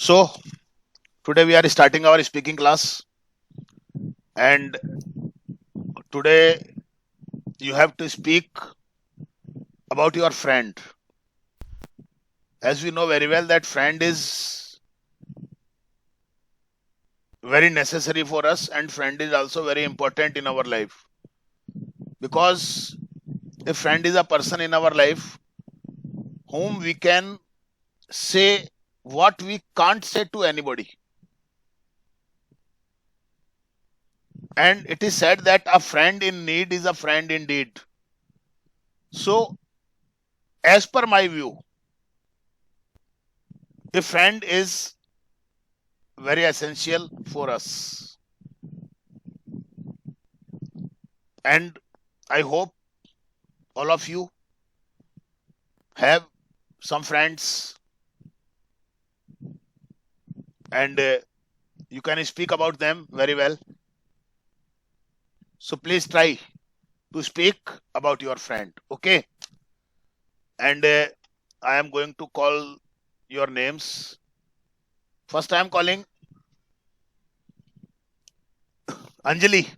So, today we are starting our speaking class, and today you have to speak about your friend. As we know very well, that friend is very necessary for us, and friend is also very important in our life because a friend is a person in our life whom we can say what we can't say to anybody. And it is said that a friend in need is a friend indeed. So, as per my view, a friend is very essential for us. And I hope all of you have some friends and you can speak about them very well. So please try to speak about your friend. Okay. And I am going to call your names. First, I am calling Anjali.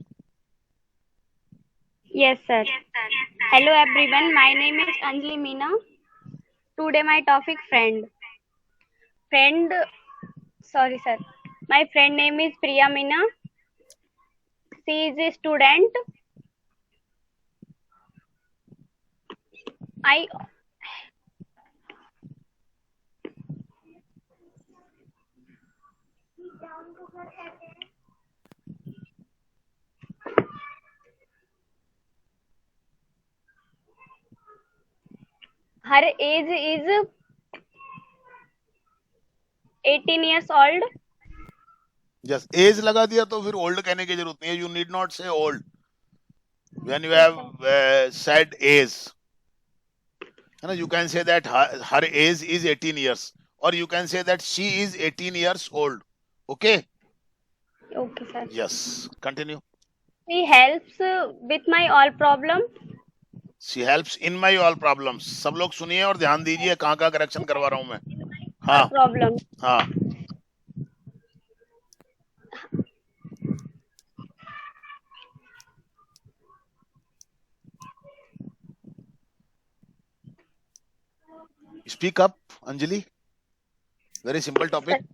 Yes, sir. Hello, everyone. My name is Anjali Meena. Today, my topic friend. Friend, sorry, sir. My friend name is Priya Meena. She is a student. I her age is 18 years old. Just age लगा दिया तो फिर old कहने की जरूरत नहीं है. You need not say old when you have said age. You can say that her age is 18 years, or you can say that she is 18 years old. Okay. Okay, sir. Yes. Continue. She helps with my all problem. She helps in my all problems. सब लोग सुनिए और ध्यान दीजिए कहाँ कहाँ correction करवा रहा हूँ मैं. All हाँ problem. हाँ. Speak up, Anjali. Very simple topic.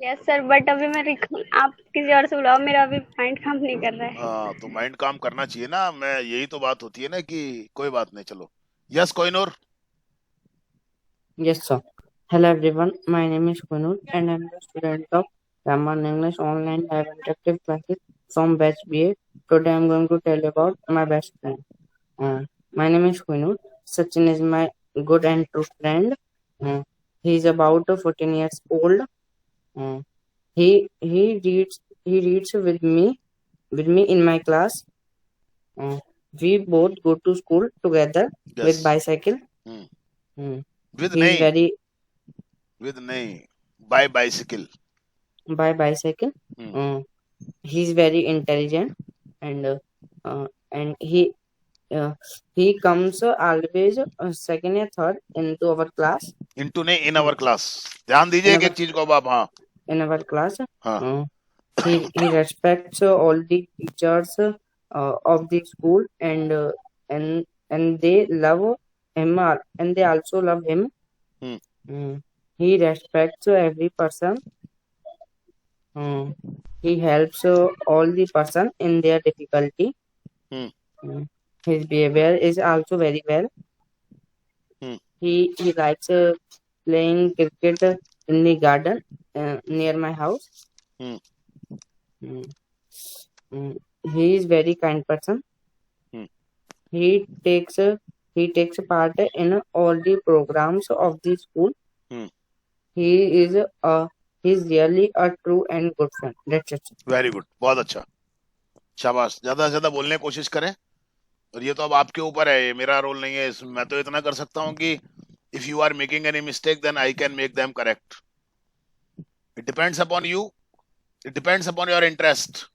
Yes sir but अभी मैं आप किसी और से बुलाओ मेरा अभी माइंड काम नहीं कर रहा है. हाँ तो माइंड काम करना चाहिए ना. मैं यही तो बात होती है ना कि कोई बात नहीं. चलो. Yes Kohinoor. Yes, sir. Hello, everyone. My name is Kunul, and I'm the student of Raman English Online Live Interactive Classes from Batch BA. Today, I'm going to tell you about my best friend. My name is Kunul. Sachin is my good and true friend. He is about 14 years old. Uh, he reads with me in my class. We both go to school together with yes. bicycle. Uh, with he is नहीं. very with नहीं. By bicycle. by bicycle. He's very intelligent, and and uh, he comes always second or third into our class. Into नहीं, in our class. ध्यान दीजिए In एक our एक चीज को अब आप. हाँ class, हाँ. he respects all the teachers of the school, and they love him, and they also love him. Hmm. He respects every person. He helps all the person in their difficulty. Hmm. His behavior is also very well. Hmm. He likes playing cricket in the garden near my house. Hmm. Mm, mm. He is very kind person. Hmm. He takes uh, he takes part in all the programs of the school. Hmm. He is he's really a true and good friend. That's it. Very good. बहुत अच्छा. शाबाश. ज्यादा से ज्यादा बोलने की कोशिश करें. और ये तो अब आपके ऊपर है, ये मेरा रोल नहीं है. मैं तो इतना कर सकता हूँ कि if you are making any mistake, then I can make them correct. It depends upon you. It depends upon your interest,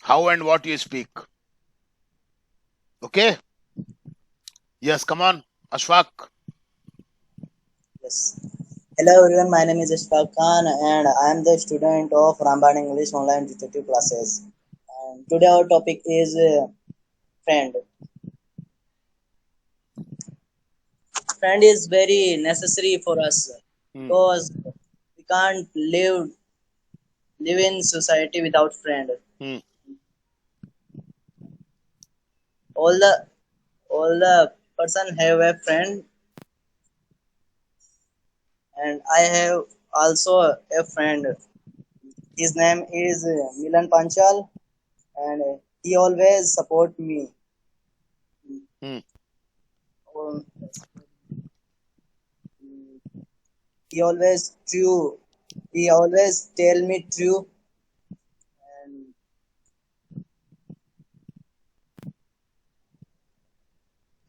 how and what you speak. Okay. Yes, come on, Ashfaq. Yes. Hello everyone, my name is Ishfaq Khan and I am the student of Ramban English online detective classes. And today our topic is friend. Friend is very necessary for us because we can't live in society without friend. All the person have a friend, and I have also a friend. His name is Milan Panchal, and he always support me. Um, He always true. He always tell me true,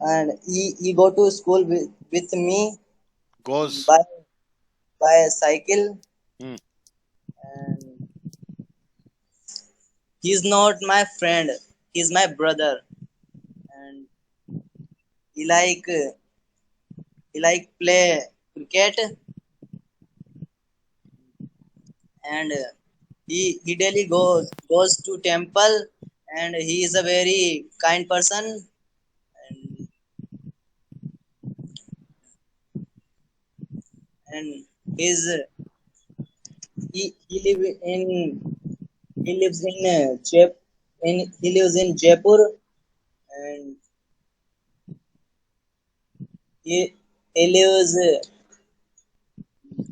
and he go to school with me Goes. by a cycle. And he's not my friend. He's my brother, and he play cricket, and he daily goes to temple, and he is a very kind person, and his he live in he lives in he lives in Jaipur, and he lives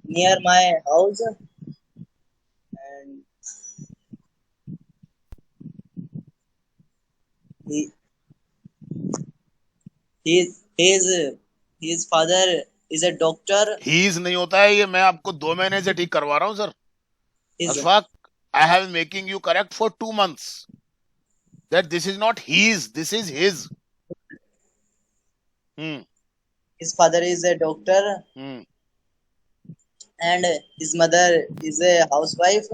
near my house, and he his father is a doctor. He's नहीं होता है ये, मैं आपको 2 महीने से ठीक करवा रहा हूँ sir. Ashfaq, I have been making you correct for 2 months. That this is not his, this is his. His father is a doctor, and his mother is a housewife.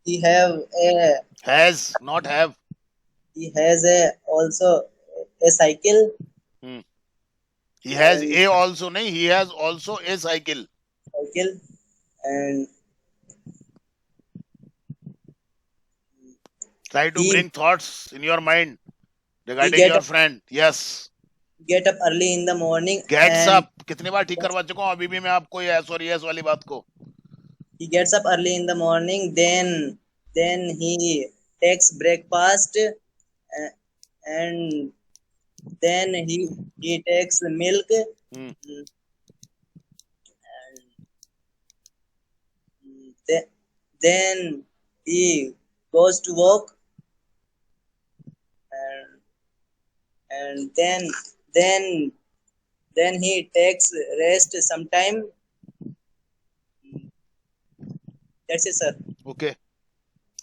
He has, not have. He has also a cycle. He has a also, nahi, he has also a cycle. And try to bring thoughts in your mind regarding your friend. Yes. Get up early in the morning. Gets up. कितनी बार ठीक करवा चुका हूँ अभी भी मैं आपको yes और yes वाली बात को. He gets up early in the morning, then he takes breakfast, and then he takes milk. Then he goes to work, and then he takes rest sometime. That's it, sir. Okay.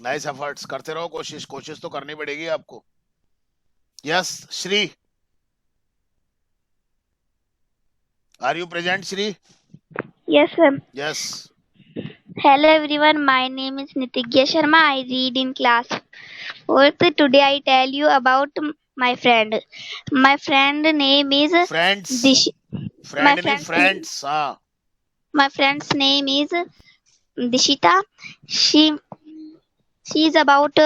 Nice efforts. करते रहो कोशिश तो करनी पड़ेगी आपको. Yes, Shri. Are you present, Shri? Yes, sir. Yes. Hello everyone, my name is Nitigya Sharma. I read in class 4th. Today I tell you about my friend. My friend name is Friends. Friends. My friend's name is Dishita. She is about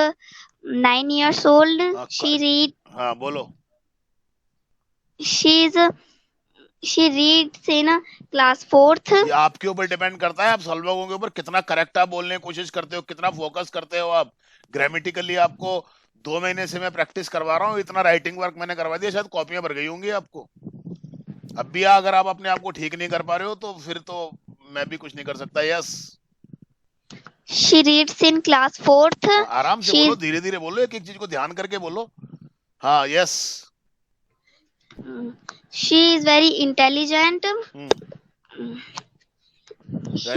9 years old. बोलो. She reads in class 4th. ये आपके ऊपर depend करता है, आप सॉल्वों के ऊपर कितना करेक्ट आप बोलने की कोशिश करते हो, कितना फोकस करते हो आप. ग्रामेटिकली आपको 2 महीने से मैं प्रैक्टिस करवा रहा हूँ, इतना राइटिंग वर्क मैंने करवा दिया, शायद कॉपियां भर गई होंगी आपको. अब भी अगर आप अपने आप को ठीक नहीं कर पा रहे हो तो फिर तो मैं भी कुछ नहीं कर सकता. Yes. She reads in class 4th. आराम से बोलो, धीरे धीरे बोलो, एक एक चीज को ध्यान करके बोलो. हाँ. Yes. She is very intelligent.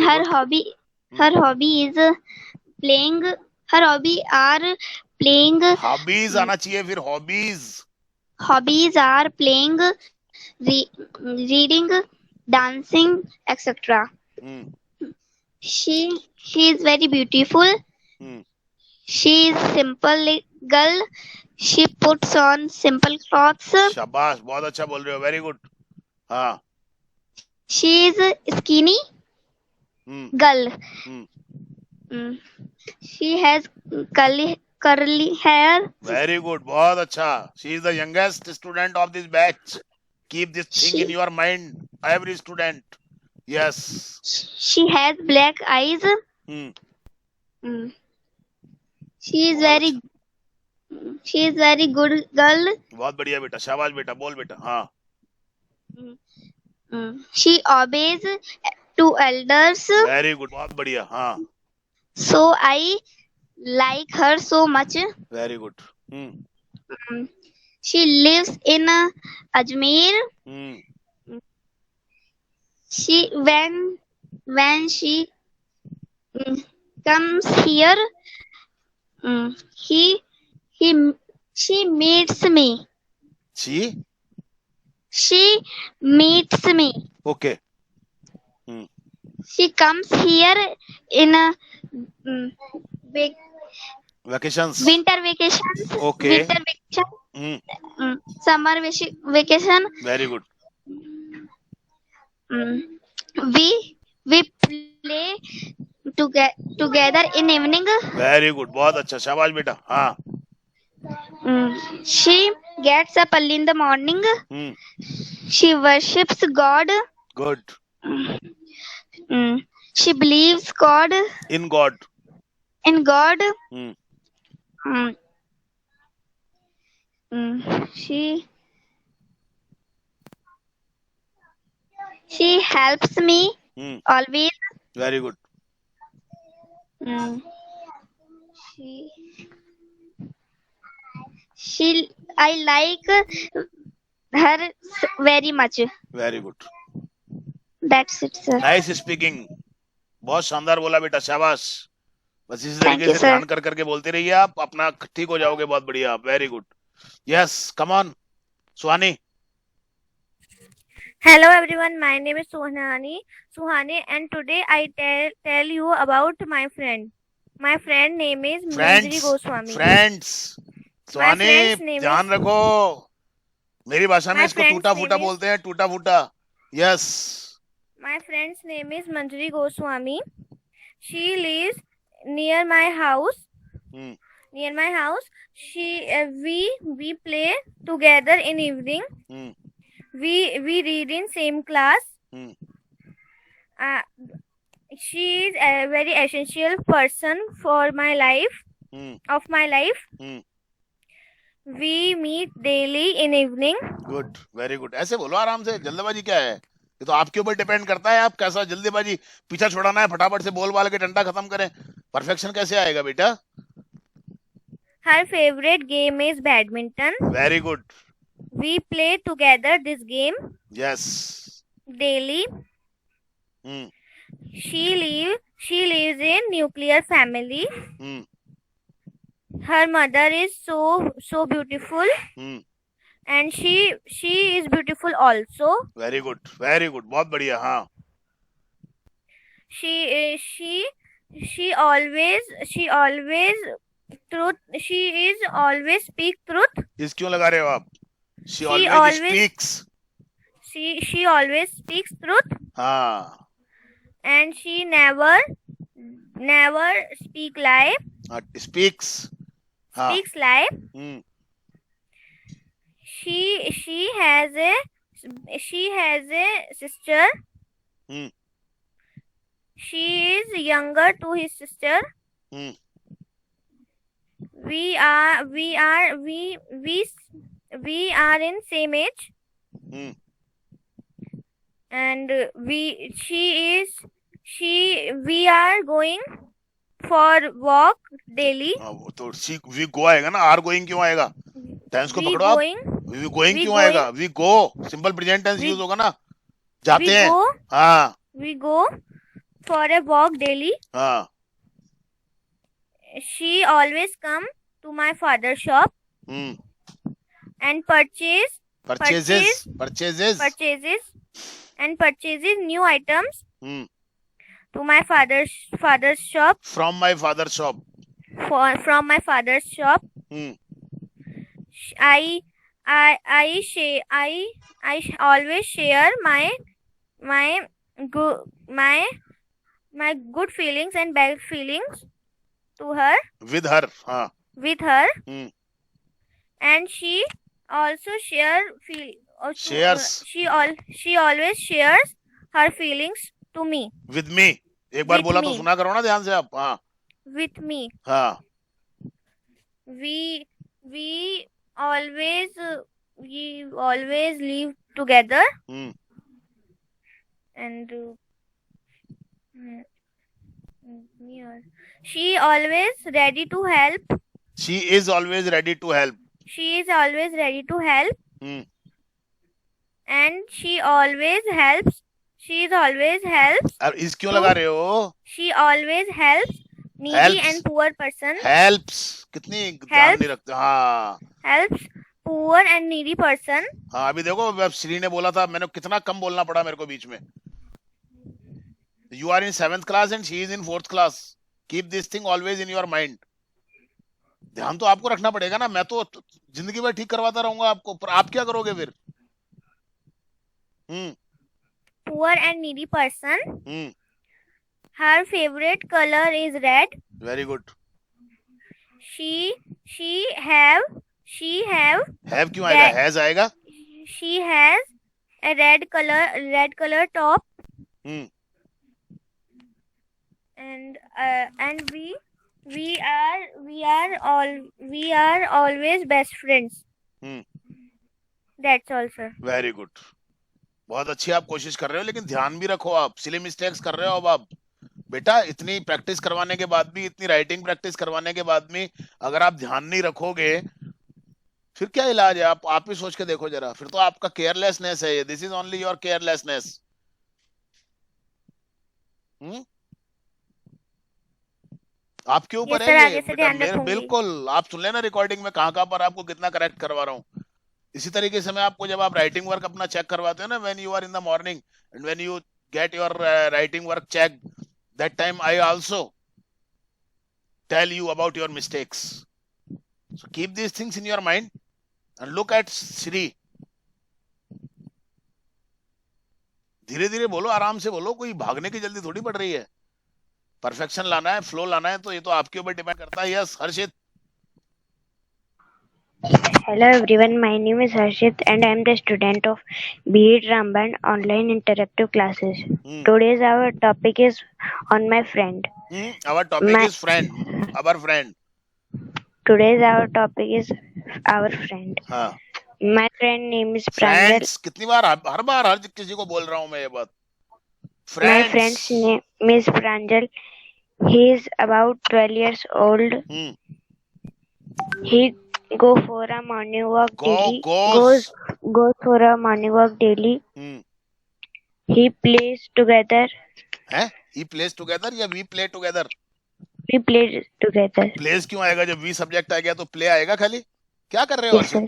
Her hobby is playing. Her hobby are playing. Hobbies आना चाहिए फिर. Hobbies are playing, reading, dancing, etc. She is very beautiful. She is simple girl. She puts on simple clothes. शाबाश, बहुत अच्छा बोल रहे हो, very good. हाँ. She is skinny hmm. girl. Hmm. Mm. She has curly hair. Very good, बहुत अच्छा. She is the youngest student of this batch. Keep this thing in She your mind, every student. Yes. she has black eyes. Hmm. Mm. She is बहुत very अच्छा. she is very good girl. बहुत बढ़िया बेटा, शाबाश बेटा, बोल बेटा. हाँ. She obeys to elders. Very good, बहुत बढ़िया. हाँ. So I like her so much. Very good. Hmm. Mm. She lives in Ajmer. Hmm. She when she comes here, he he she meets me. She. She meets me. Okay. Hmm. She comes here in a Vacations. winter vacations. Okay. Winter vacation. Hmm. Summer vacation. Very good. We play together in evening. Very good, बहुत अच्छा, शाबाश बेटा. हाँ. She gets up early in the morning. Hmm. She worships God. Good. She believes God In God. in God. Hmm. She helps me hmm. always. Very good. She I like her very much. Very good. That's it, sir. Nice speaking. बहुत शानदार बोला बेटा, शाबाश. बस इसी Thank तरीके you, से sir. ध्यान कर करके बोलते रहिए, आप अपना ठीक हो जाओगे. बहुत बढ़िया, very good. Yes, come on Suhani. Hello everyone, my name is Suhani, and today I tell you about my friend. My friend name is Manjari Goswami. Friends. Suhani, friend's name ध्यान is- रखो. मेरी भाषा में My इसको friend's टूटा फूटा name is- बोलते हैं, टूटा फूटा. Yes. My friend's name is Manjari Goswami. She lives near my house. Hmm. Near my house, we play together in evening. Hmm. We read in same class. Hmm. She is a very essential person for my life. Hmm. Of my life. Hmm. We meet daily in evening. Good, very good. ऐसे बोलो आराम से, जल्दबाजी क्या है? ये तो आपके ऊपर डिपेंड करता है, आप कैसा जल्दीबाजी पीछा छुड़ाना है, फटाफट से बोल बाल के डंडा खत्म करें. परफेक्शन कैसे आएगा बेटा? Her favorite game is badminton. Very good. We play together this game yes. daily. Hmm. She lives in nuclear family. Hmm. Her mother is so beautiful, and she is beautiful also. Very good, very good, बहुत बढ़िया. हाँ. She always truth. She is always speak truth. इस क्यों लगा रहे हो आप? She always always- speaks. She always speaks truth, हाँ. and she never speak lie. Speaks. हाँ. Speaks lie. Hmm. She has a sister. Hmm. She is younger to his sister. Hmm. We are in same age, hmm. and we are going for walk daily. हाँ, वो तो we go आएगा ना, are going क्यों आएगा? Tense को We पकड़ो आप. going वी गोइंग we क्यों going- आएगा? We go, simple present tense We- use होगा ना, जाते we हैं. go हाँ. we go for a walk daily. हाँ. She always come to my father's shop hmm. and purchases purchases. and purchases new items hmm. to my father's shop from my father shop. from my father's shop. Hmm. always share my good my good feelings and bad feelings to her with her. हाँ. with her, Hmm. and she also Shares she always shares her feelings to me with me. एक बार with बोला तो me सुना करो ना ध्यान से आप. हाँ. with me. हाँ. We always live together, Hmm. and she always ready to help. She is always ready to help. She is always ready to help, Hmm. and she always helps. She is always helps. अब इस क्यों लगा रहे हो? She always helps needy Helps. and poor person. Helps. कितनी ध्यान नहीं रखते. हाँ. Helps poor and needy person. हाँ, अभी देखो, अब श्री ने बोला था, मैंने कितना कम बोलना पड़ा मेरे को बीच में. You are in 7th class and she is in 4th class. Keep this thing always in your mind. ध्यान तो आपको रखना पड़ेगा ना. मैं तो जिंदगी भर ठीक करवाता रहूंगा आपको, पर आप क्या करोगे फिर? Poor and needy person. Her favorite color is red. Very good. She have क्यों आएगा? Has आएगा. She has a red color top. And we are always best friends. That's all, sir. Very good. बहुत अच्छी आप कोशिश कर रहे हो, लेकिन ध्यान भी रखो. आप सिली मिस्टेक्स कर रहे हो. अब आप बेटा, इतनी प्रैक्टिस करवाने के बाद भी, इतनी राइटिंग प्रैक्टिस करवाने के बाद में, अगर आप ध्यान नहीं रखोगे फिर क्या इलाज है? आप ही सोच के देखो जरा. फिर तो आपका केयरलेसनेस है ये. This is only your carelessness. आपके ऊपर है ये बेटा. बिल्कुल. आप सुन लेना रिकॉर्डिंग में कहाँ पर आपको कितना करेक्ट करवा रहा हूँ. इसी तरीके से मैं आपको, जब आप राइटिंग वर्क अपना चेक करवाते हो ना, when you are in the morning and when you get your writing work check, that time I also tell you about your mistakes. So keep these things in your mind and look at Shri. धीरे धीरे बोलो, आराम से बोलो. कोई भागने की जल्दी थोड़ी पड़ रही है. परफेक्शन लाना है, फ्लो लाना है, तो ये तो आपके ऊपर डिपेंड करता है. Yes, Harshit. Hello everyone, my name is Harshit and I am the student of B.Ed Ramban online interactive classes. Today's our topic is on my friend. Our topic is friend. Our friend. Today's our topic is our friend. हाँ. My friend name is Pranjal. Friends. कितनी बार, हर बार हर किसी को बोल रहा हूँ मैं ये बात. Friends. My friend's name is Pranjal. He is about 12 years old. He go for a morning walk daily. Goes for a morning walk daily. He plays together. He plays together या we play together? We play together. Plays क्यों आएगा? जब we subject आ गया तो play आएगा खाली. क्या कर रहे हो? Yes, sir.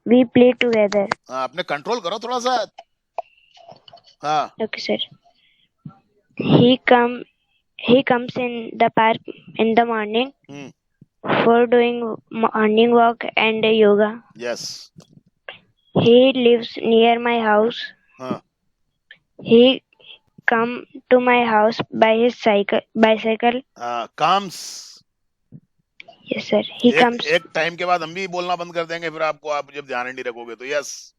We play together. हाँ, अपने कंट्रोल करो थोड़ा सा. हाँ. Okay, sir. He comes in the park in the morning. For doing morning walk and yoga. Yes. He lives near my house. He come to my house by his bicycle. Comes. Yes, sir. He comes. एक time के बाद हम भी बोलना बंद कर देंगे फिर आपको, आप जब ध्यान नहीं रखोगे तो. Yes.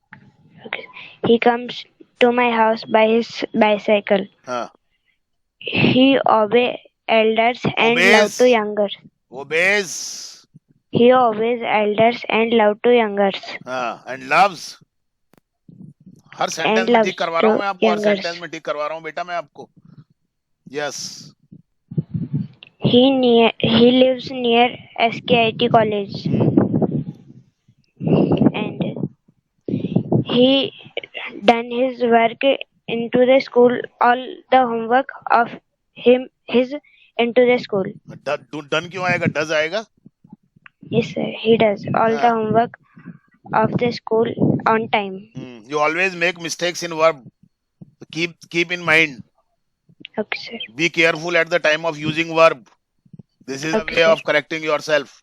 Okay. He comes to my house by his bicycle. He obeys elders and love to younger. Obeys. He obeys elders and love to youngers. And loves. Her sentence में ठीक करवा रहा हूँ मैं आपको. हर सेंटेंस में ठीक करवा रहा हूँ बेटा मैं आपको. Yes. He lives near SKIT college. And he done his work into the school. All the homework of his into the school. Done क्यों आएगा? Does आएगा? Yes, sir. He does all the homework of the school on time. You always make mistakes in verb. Keep in mind. Okay, sir. Be careful at the time of using verb. This is a way of correcting yourself.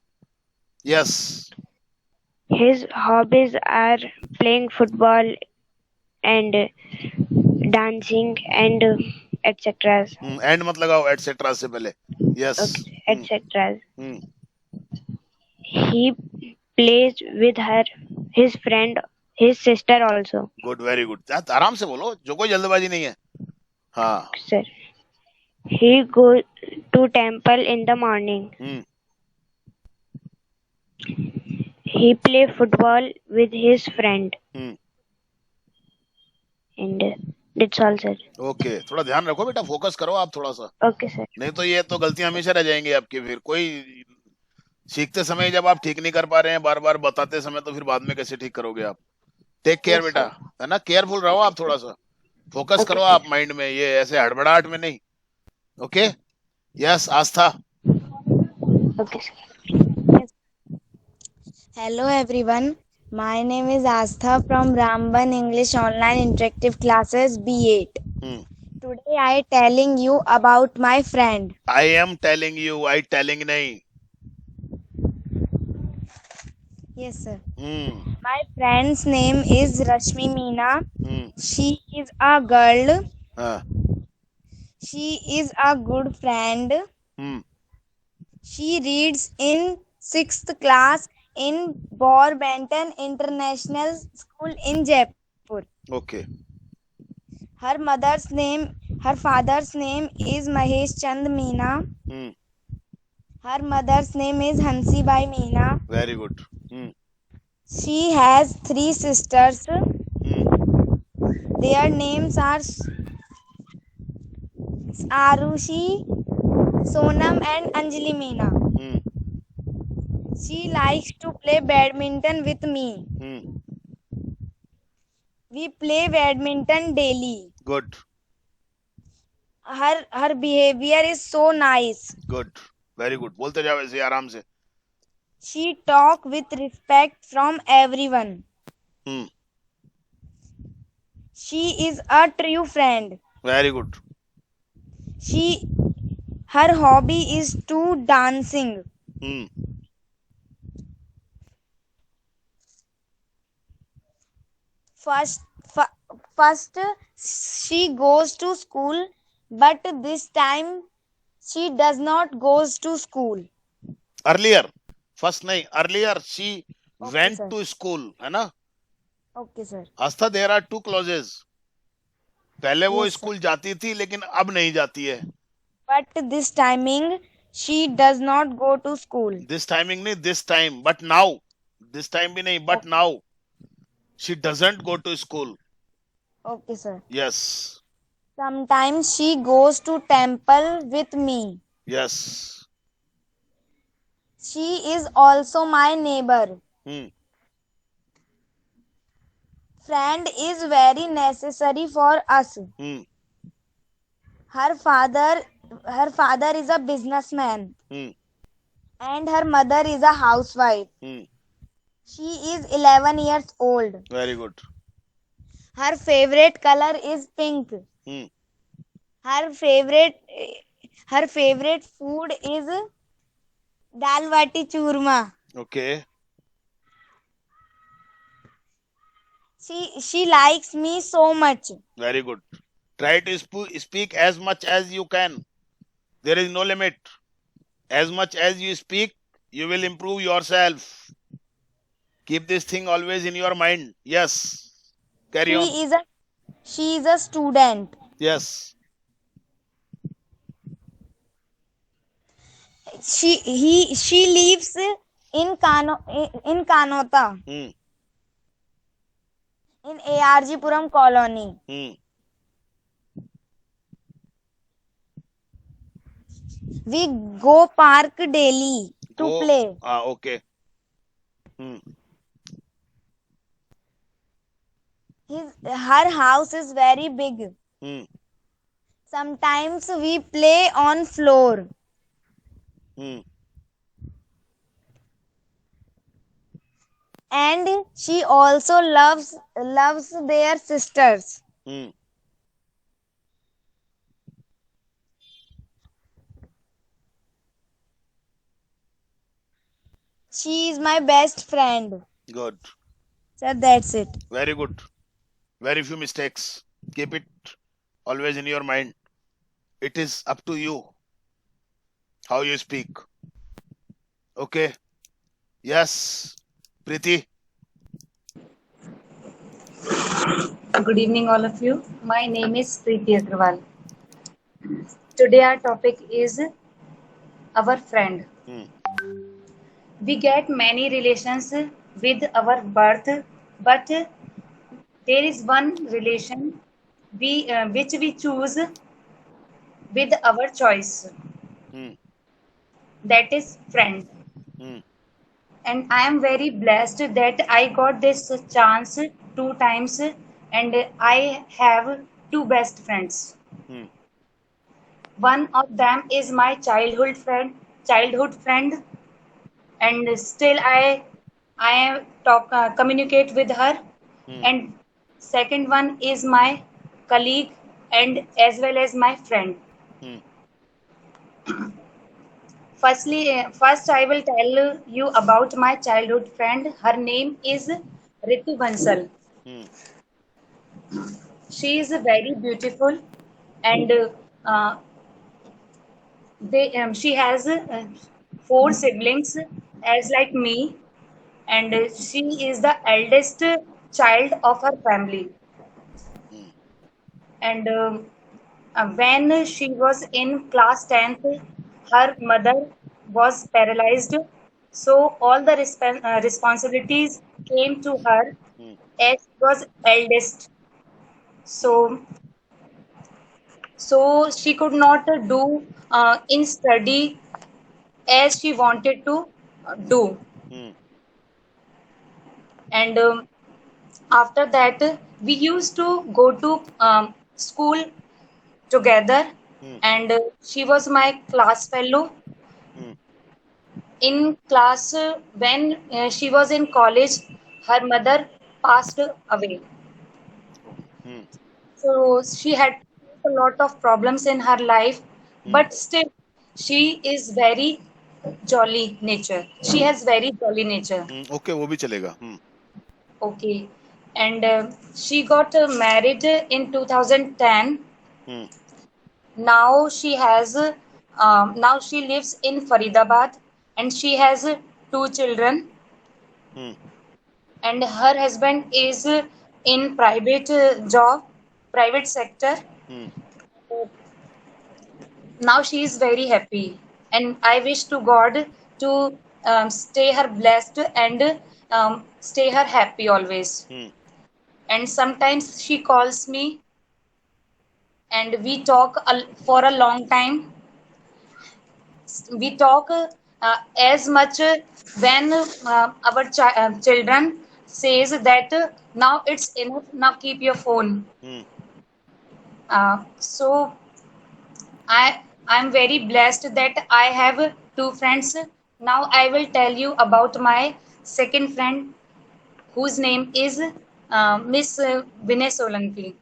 Yes. His hobbies are playing football and dancing and etc. And मत लगाओ etcetera से पहले. Yes. etc. He plays with his friend, his sister also. Good, very good. आराम से बोलो, जो कोई जल्दबाजी नहीं है. हाँ. Sir, he goes to temple in the morning. He play football with his friend. And that's all, sir. Okay, थोड़ा ध्यान रखो बेटा, फोकस करो आप थोड़ा सा. Okay, sir. नहीं तो ये तो गलतियां हमेशा रह जाएंगी आपकी. फिर कोई सीखते समय जब आप ठीक नहीं कर पा रहे हैं बार बार बताते समय, तो फिर बाद में कैसे ठीक करोगे आप. टेक केयर बेटा, है ना. केयरफुल रहो आप थोड़ा सा. फोकस करो आप माइंड में, ये ऐसे हड़बड़ाहट में नहीं. Okay. Yes Aastha. Okay, sir. Hello everyone, my name is Astha from Ramban English Online Interactive Classes B8. Today I telling you about my friend. I am telling you, I telling नहीं. Yes sir. My friend's name is Rashmi Meena. She is a girl. हाँ. She is a good friend. She reads in 6th class in Borbenton International School in Jaipur. Okay. Her father's name is Mahesh Chand Meena. Her mother's name is Hansi Bai Meena. Very good. She has 3 sisters. Their names are Arushi, Sonam and Anjali Meena. She likes to play badminton with me. We play badminton daily. Good. Her behavior is so nice. Good, very good. बोलते जाओ ऐसे आराम से. She talk with respect from everyone. She is a true friend. Very good. Her hobby is to dancing. First she goes to school, but this time she does not goes to school. Earlier, first नहीं, earlier she Okay, went sir. To school, है ना. Okay sir. Aastha, there are 2 clauses. पहले वो Yes, sir. School जाती थी लेकिन अब नहीं जाती है. But this timing she does not go to school. This timing नहीं, this time. But now, this time भी नहीं, but now she doesn't go to school. Okay sir. Yes. Sometimes she goes to temple with me. Yes. She is also my neighbor. Friend is very necessary for us. Her father is a businessman. And her mother is a housewife. She is 11 years old. Very good. Her favorite color is pink. Her favorite food is dal bati churma. Okay. She likes me so much. Very good. Try to speak as much as you can. There is no limit. As much as you speak, you will improve yourself. Keep this thing always in your mind. Yes. Carry on. She is a student. Yes. She lives in Kanota. In ARG Puram colony. We go park daily to play. Okay. Her house is very big. Sometimes we play on floor. And she also loves their sisters. She is my best friend. Good. Sir, that's it. Very good. Very few mistakes. Keep it always in your mind. It is up to you how you speak. Okay. Yes. Preeti. Good evening, all of you. My name is Preeti Agrawal. Today, our topic is our friend. We get many relations with our birth, but there is one relation which we choose with our choice. That is friend. And I am very blessed that I got this chance 2 times, and I have two best friends. One of them is my childhood friend, and still I communicate with her. And second one is my colleague and as well as my friend. First I will tell you about my childhood friend. Her name is Ritu Bansal. She is very beautiful, and she has 4 siblings as like me, and she is the eldest child of her family. And when she was in class 10th, her mother was paralyzed, so all the responsibilities came to her as she was eldest. So she could not do in study as she wanted to do. And after that, we used to go to school together, and she was my class fellow. In class, when she was in college, her mother passed away. So she had a lot of problems in her life, but still she is very jolly nature. She has very jolly nature. Okay, वो भी चलेगा. Okay. And she got married in 2010. Now she lives in Faridabad, and she has 2 children. And her husband is in private sector. Now she is very happy, and I wish to God to stay her blessed and stay her happy always. And sometimes she calls me, and we talk for a long time. We talk as much when our children says that now it's enough, now keep your phone. So I'm very blessed that I have 2 friends. Now I will tell you about my second friend, whose name is Miss Vinay Solanki.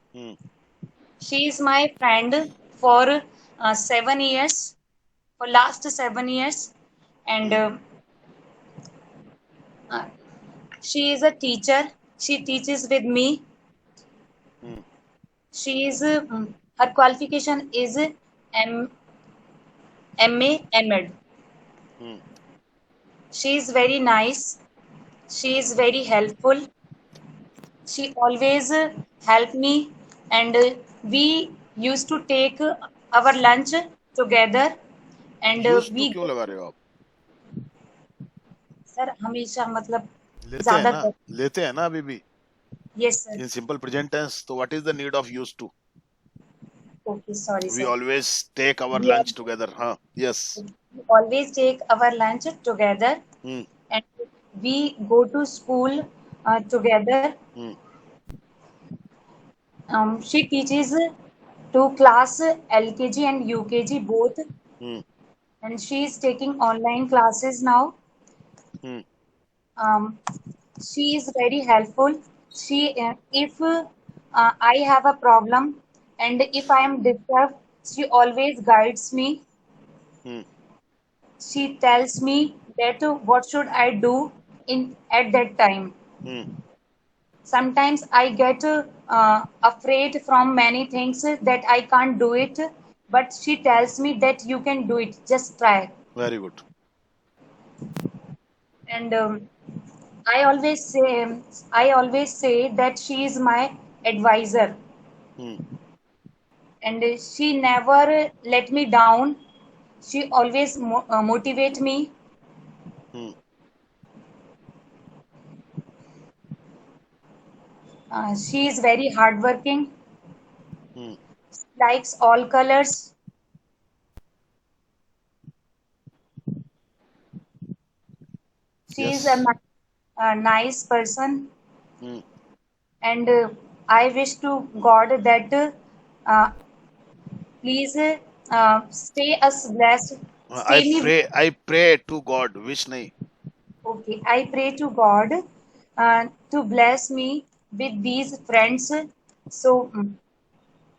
She is my friend for 7 years, for last 7 years, and she is a teacher. She teaches with me. She is her qualification is MA MEd. She is very nice. She is very helpful. She always help me, and we used to take our lunch together, and Used to we क्यों लगा रहे हो आप? Sir हमेशा मतलब लेते हैं ज्यादा ना, लेते हैं ना अभी भी. Yes, sir. In simple present tense, so what is the need of used to? Okay, sorry, We sir. always take our We lunch together. Yes. always take our lunch together, and we go to school together. She teaches to class LKG and UKG both, and she is taking online classes now. She is very helpful. She if I have a problem and if I am disturbed, she always guides me. She tells me that what should I do in at that time. Hmm. Sometimes I get afraid from many things that I can't do it, but she tells me that you can do it. Just try. Very good. And I always say, I always say that she is my advisor, Hmm. and she never let me down. She always motivate me. Hmm. She is very hardworking. Hmm. Likes all colors. She is Yes. a nice person, Hmm. and I wish to God that uh, please stay us blessed. I Stay me. pray. I pray to God. Wish nahi. Okay, I pray to God to bless me with these friends. So,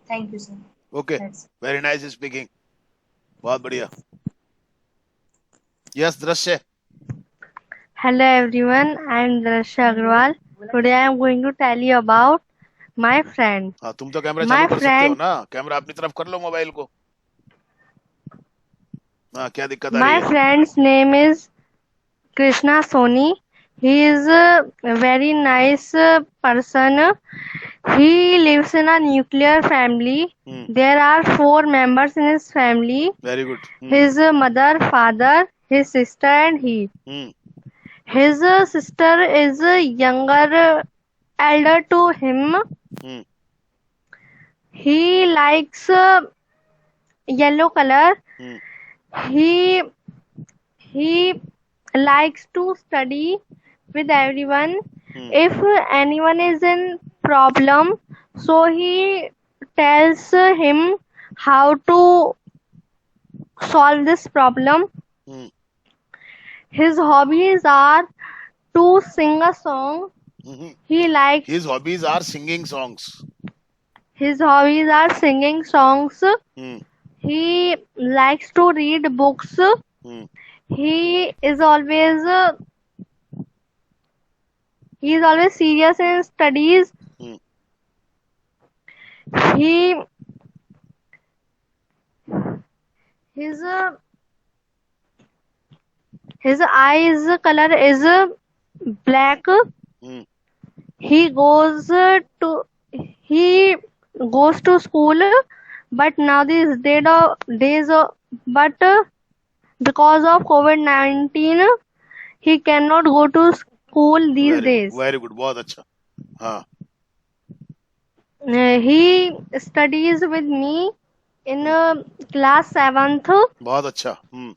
thank you, sir. Okay. That's Very nice speaking. बहुत बढ़िया. Yes, Drashya. Hello everyone, I am Drashya Agrawal. Today I am going to tell you about my friend. हाँ, तुम तो camera My चालू कर सकते हो friend, ना. कैमरा अपनी तरफ कर लो मोबाइल को. हाँ, क्या दिक्कत आ रही my है? friend's name is Krishna Soni. He is a very nice person. He lives in a nuclear family. Hmm. There are 4 members in his family. Very good. His mother, father, his sister and he. Hmm. His sister is younger, elder to him. Hmm. He likes yellow color. Hmm. He likes to study with everyone. Hmm. If anyone is in problem, so he tells him how to solve this problem. Hmm. His hobbies are to sing a song. Hmm. He likes His hobbies are singing songs. his hobbies are singing songs. Hmm. He likes to read books. Hmm. He is always serious in studies. Hmm. He his his eyes color is black. Hmm. He goes to school, but now these days but because of COVID-19 he cannot go to school these days. Very good. बहुत अच्छा. हाँ. He studies with me in class 7th. बहुत अच्छा. Hmm.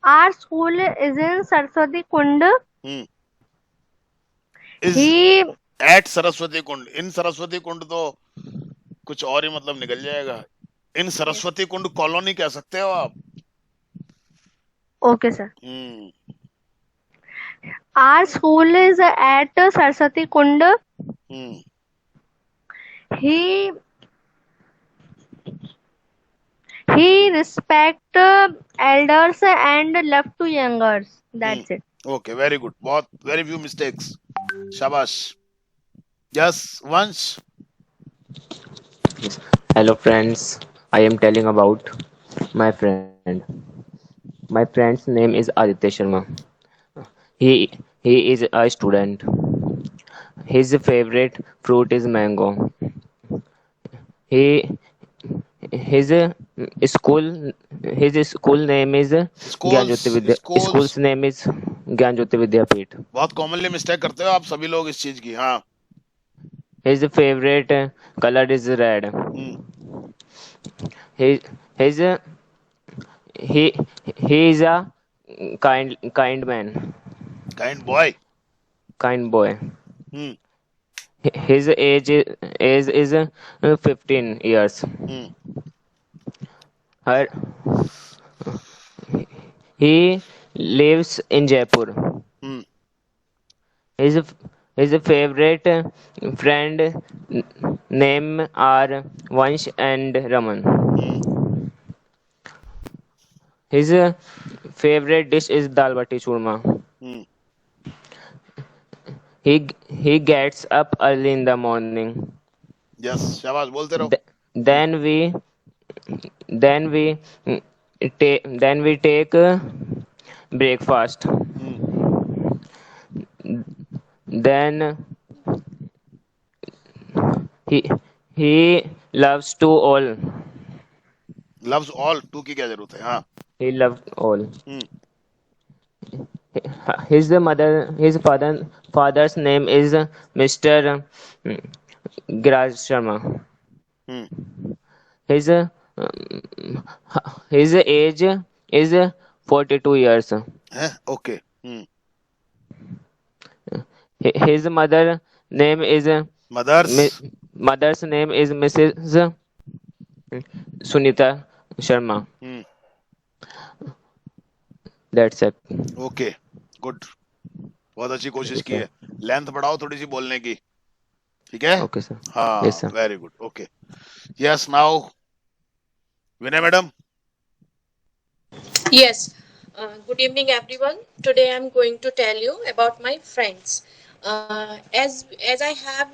Our school is in Saraswati Kund. Hmm. Is He at Saraswati कुंड. इन सरस्वती कुंड तो कुछ और ही मतलब निकल जाएगा. इन सरस्वती कुंड कॉलोनी कह सकते हो आप. okay sir. Hmm. Our school is at Saraswati Kund. Hmm. He respect elders and love to youngers. That's it. Okay, very good. बहुत very few mistakes. Shabash. Yes, once. Hello friends, I am telling about my friend. My friend's name is Aditya Sharma. He is a student. His favorite fruit is mango. He his school his school name is Gyan Jyoti Vidya. School's name is Gyan Jyoti Vidyapeeth. बहुत commonly mistake करते हो आप सभी लोग इस चीज की. हाँ. His favorite color is red. His he is a kind man. Kind boy. Kind boy. Hmm. His age is 15 years. Hmm. He lives in Jaipur. Hmm. His favorite friend name are Vansh and Raman. His favorite dish is dal bati churma. Hmm. He gets up early in the morning. Yes, शाबाश बोलते रहो. Th- then we then we take breakfast. Hmm. Then he he loves to all. Loves all. To की क्या जरूरत है? हाँ. He loves all. Hmm. His father's name is Mr. Giraj Sharma. Hmm. His his age is 42 years. है? Okay. Hmm. His Mothers. mother's name is Mrs. Sunita Sharma. Hmm. That's it. Okay. Good. बहुत अच्छी कोशिश की है. Length बढ़ाओ थोड़ी सी बोलने की. ठीक है? Okay, sir. हाँ. Yes, sir. Very good. Okay. Yes. Now, Vinay madam. Yes. Good evening, everyone. Today I'm going to tell you about my friends. As I have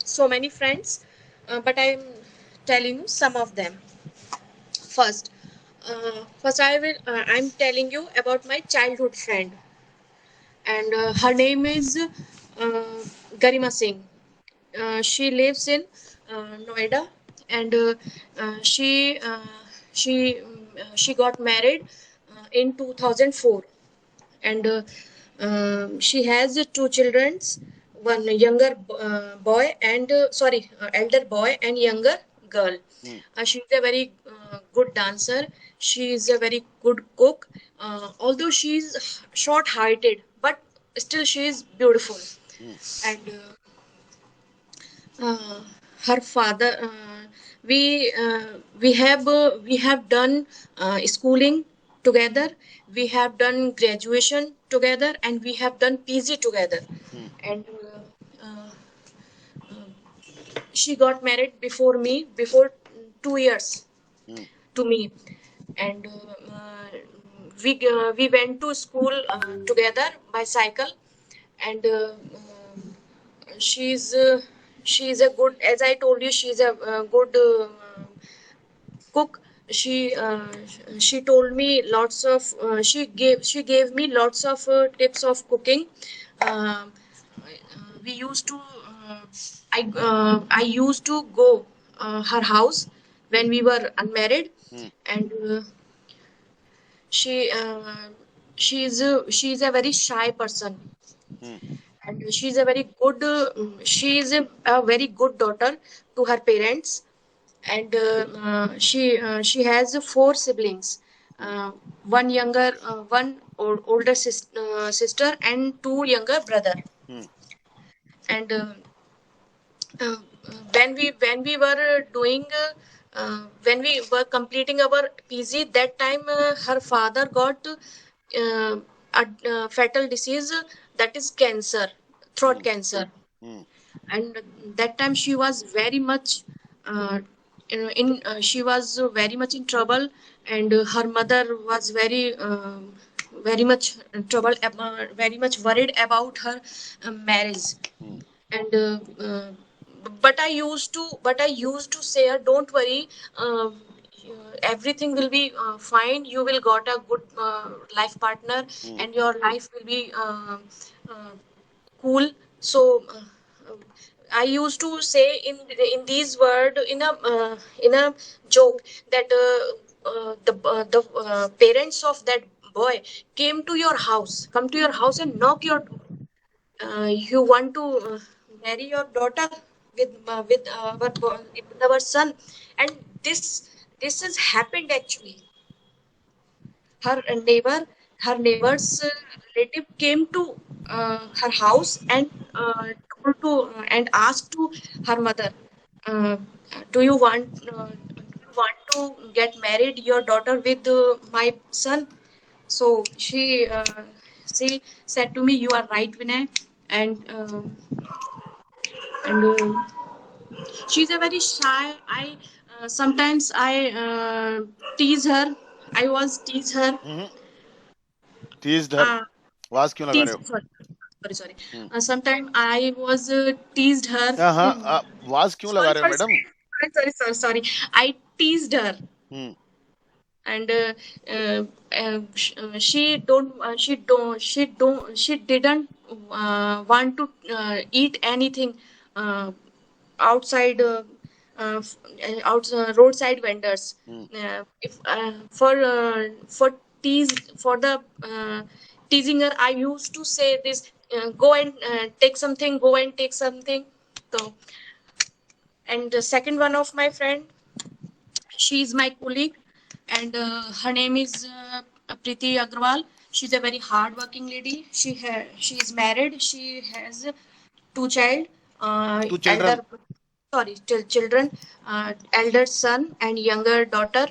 so many friends, but I'm telling you some of them. First, I'm telling you about my childhood friend, and her name is Garima Singh. She lives in Noida, and she got married in 2004, and she has two children, one younger boy and elder boy and younger girl. She's a very good dancer. She is a very good cook. Although she's short-heighted, but still she is beautiful. And her father, we have done schooling together. We have done graduation together, and we have done PG together. And she got married before 2 years to me, and we went to school together by cycle, and she's a good, as I told you, she's a good cook. She told me lots of she gave me lots of tips of cooking. We used to I used to go her house when we were unmarried, and she she's a very shy person, and she's a very good a very good daughter to her parents, and she has four siblings, one younger older sister and two younger brother. And uh, when we were doing when we were completing our PG, that time her father got a fatal disease, that is cancer, throat cancer. And that time she was very much she was very much in trouble, and her mother was very much in trouble, very much worried about her marriage. And but I used to say her, don't worry, everything will be fine. You will got a good life partner, and your life will be cool. So I used to say in these word, in a joke, that the parents of that boy come to your house and knock your door. You want to marry your daughter with our son, and this has happened actually. Her neighbor's relative came to her house and told to and asked to her mother, uh, do you want to get married your daughter with my son? So she said to me, you are right, Vinay. And she's a very shy. I sometimes I tease her I was tease her. Teased her, Uh, was क्यों लगा रहे tease. हो? Sorry. Sometime I was teased her. हाँ, was क्यों लगा रहे हो madam? Sorry. I teased her. And she didn't want to eat anything outside roadside vendors. If for the teasing her, I used to say this, go and take something, go and take something. So, and the second one of my friend, she is my colleague, and her name is Preeti Agrawal. She's a very hard-working lady. She is married. She has two child. Two children. Children. Elder son and younger daughter.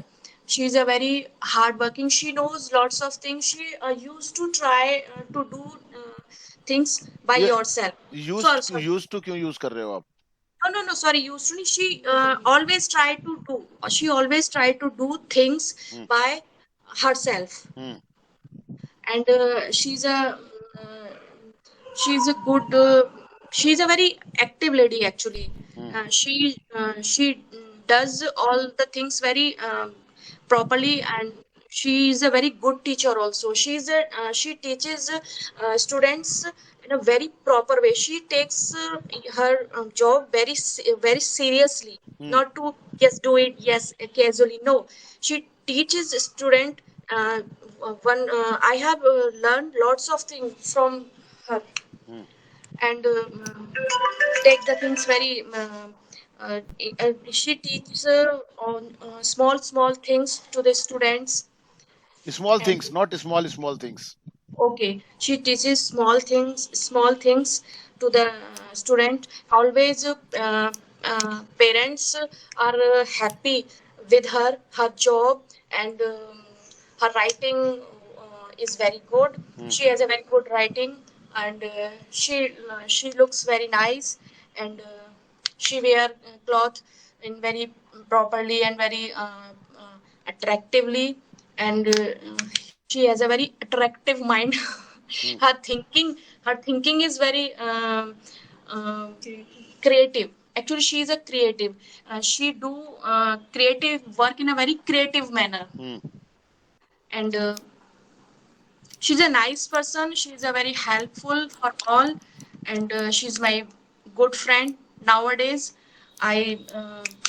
She is a very hard-working. She knows lots of things. She used to try to do things by yourself. Used to क्यों use कर रहे हो आप? No, sorry, used to. She always tried to do. She always tried to do things by herself. And she's a good. She's a very active lady actually. She does all the things very properly, and she is a very good teacher also. She teaches students in a very proper way. She takes her job very seriously. Not to just do it casually. No, she teaches student. I have learned lots of things from her, and take the things very. She teaches on small things to the students. Small things, not small things. Okay, she teaches small things to the student. Always parents are happy with her job, and her writing is very good. She has a very good writing, and she looks very nice, and she wear cloth in very properly and very attractively, and she has a very attractive mind. her thinking is very creative. Actually, she is a creative. She do creative work in a very creative manner. And she's a nice person. She's a very helpful for all, and she's my good friend nowadays. I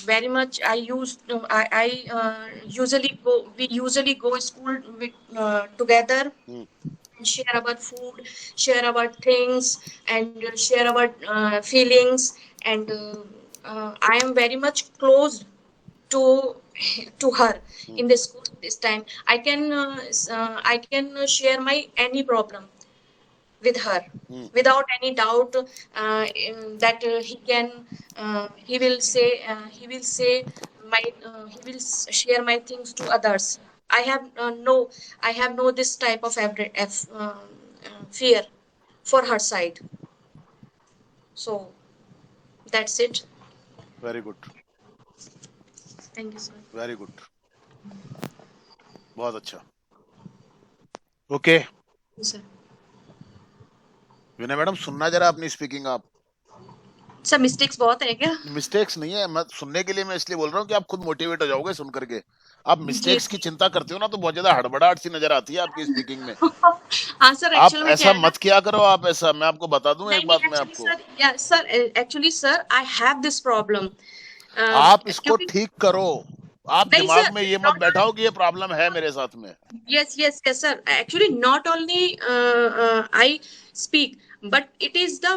very much I used to I usually go we usually go school together, share about food, share about things, and share about feelings, and I am very much close to her in the school this time. I can share my any problem with her without any doubt, that he will say he will share my things to others. I have no this type of fear for her side. So that's it. Very good. Thank you, sir. Very good. बहुत अच्छा. Okay. Sir. विनय madam, सुनना जरा अपनी speaking आप. Sir mistakes बहुत है क्या? Mistakes नहीं है, मैं सुनने के लिए मैं इसलिए बोल रहा हूँ कि आप खुद मोटिवेट हो जाओगे सुन करके. आप मिस्टेक्स की चिंता करते हो ना तो बहुत ज्यादा हड़बड़ाहट सी नजर आती है आपकी स्पीकिंग में. हाँ सर, आप ऐसा मत किया करो. आप ऐसा, मैं आपको बता दूं एक बात मैं आपको. Sir actually sir I have this problem. आप इसको ठीक करो. आप दिमाग में ये मत बैठाओ कि ये प्रॉब्लम है मेरे साथ में. yes sir. Actually not only I speak, but it is the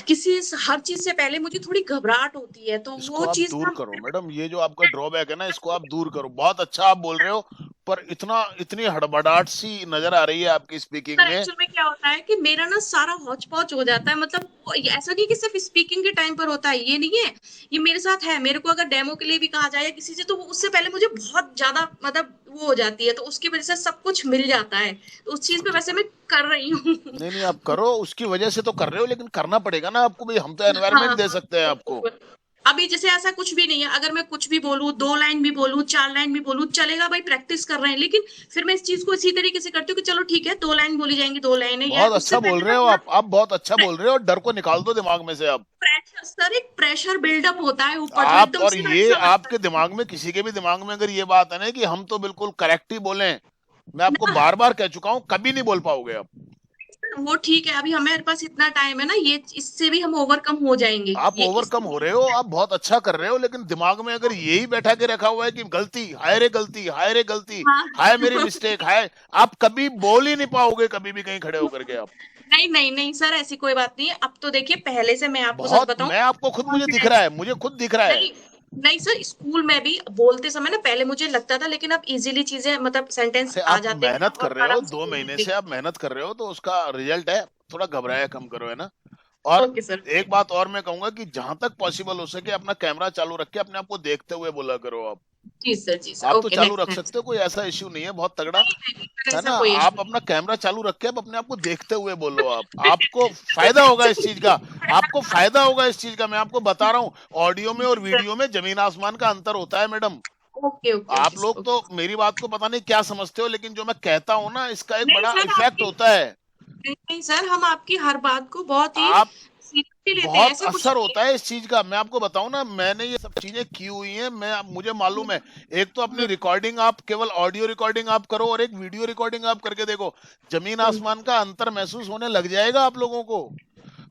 किसी हर चीज से पहले मुझे थोड़ी घबराहट होती है, तो वो चीज दूर करो मैडम. ये जो आपका ड्रॉबैक है ना, इसको आप दूर करो. बहुत अच्छा आप बोल रहे हो, पर इतनी हड़बड़ाहट सी नजर आ रही है आपकी स्पीकिंग में. एक्चुअल में क्या होता है कि मेरा ना सारा हौच पौच हो जाता है. मतलब ऐसा नहीं कि सिर्फ स्पीकिंग के टाइम पर होता है, ये नहीं है. ये मेरे साथ है. मेरे को अगर डेमो के लिए भी कहा जाए किसी से, तो उससे पहले मुझे बहुत ज्यादा मतलब वो हो जाती है, तो उसकी वजह से सब कुछ मिल जाता है. तो उस चीज पे वैसे मैं कर रही हूँ. नहीं आप करो, उसकी वजह से तो कर रहे हो, लेकिन करना पड़ेगा ना आपको भी. हम तो एनवायरनमेंट दे सकते हैं आपको. अभी जैसे ऐसा कुछ भी नहीं है, अगर मैं कुछ भी बोलूं, 2 लाइन भी बोलूं, 4 लाइन भी बोलूं, चलेगा भाई, प्रैक्टिस कर रहे हैं। लेकिन फिर मैं इस चीज को इसी तरीके से करती हूँ कि चलो ठीक है, 2 लाइन बोली जाएंगी, 2 लाइन है, या बहुत उससे अच्छा बोल पहले रहे हो ना आप बहुत अच्छा बोल रहे हो, डर को निकाल दो दिमाग में से आप। प्रेशर सर, एक प्रेशर बिल्डअप होता है ऊपर, जो आप एकदम और से ये वैसा लगता आपके दिमाग में, किसी के भी दिमाग में अगर ये बात है ना कि हम तो बिल्कुल करेक्ट ही बोलें, मैं आपको है बार बार कह चुका हूं, कभी नहीं बोल पाओगे आप। ना, वो ठीक है, अभी हमारे पास इतना टाइम है ना, ये इससे भी हम ओवरकम हो जाएंगे, आप ये ओवरकम हो रहे हो, आप बहुत अच्छा कर रहे हो, लेकिन दिमाग में अगर यही बैठा के रखा हुआ है कि गलती, हाय रे गलती, हाय रे गलती, हाँ हाय मेरी मिस्टेक, हाय, आप कभी बोल ही नहीं पाओगे कभी भी कहीं खड़े होकर के आप। नहीं नहीं नहीं सर, ऐसी कोई बात नहीं है। अब तो देखिए, पहले से मैं आपको सच बहुत, बताऊं, मैं आपको खुद, मुझे दिख रहा कॉन्फिडेंस, है, मुझे खुद दिख रहा है। नहीं नहीं सर, स्कूल में भी बोलते समय ना पहले मुझे लगता था, लेकिन अब इजीली चीजें, मतलब सेंटेंस अरे आ आप जाते हैं मेहनत कर और रहे हो, आराम से 2 महीने बोलते से आप मेहनत कर रहे हो, तो उसका रिजल्ट है। थोड़ा घबराया कम करो, है ना। और ओके सर। एक बात और मैं कहूंगा कि जहां तक पॉसिबल हो सके अपना कैमरा चालू रख के अपने आप को देखते हुए बोला करो आप। जी सर, जी सर, आप तो ओके, चालू नेक्स्ट रख नेक्स्ट। सकते हो, कोई ऐसा इश्यू नहीं है बहुत तगड़ा, नहीं नहीं सर, है ऐसा ना। कोई आप इशू अपना कैमरा चालू रख के आप अपने आप को देखते हुए बोलो आप, आपको फायदा होगा इस चीज का, आपको फायदा होगा इस चीज का, मैं आपको बता रहा हूँ। ऑडियो में और नहीं। वीडियो में जमीन आसमान का अंतर होता है मैडम। ओके ओके आप ओके सर, लोग तो ओके। मेरी बात को पता नहीं क्या समझते हो, लेकिन जो मैं कहता हूँ ना, इसका एक नहीं बड़ा सर, इफेक्ट आपकी, होता है। नहीं नहीं सर, हम आपकी हर बात को बहुत ही आप, सीरियसली लेते हैं, बहुत ऐसा कुछ असर नहीं है। होता है इस चीज का, मैं आपको बताऊं ना, मैंने ये सब चीजें की हुई हैं, मैं, मुझे मालूम है। एक तो अपनी रिकॉर्डिंग आप केवल ऑडियो रिकॉर्डिंग आप करो, और एक वीडियो रिकॉर्डिंग आप करके देखो, जमीन आसमान का अंतर महसूस होने लग जाएगा आप लोगों को।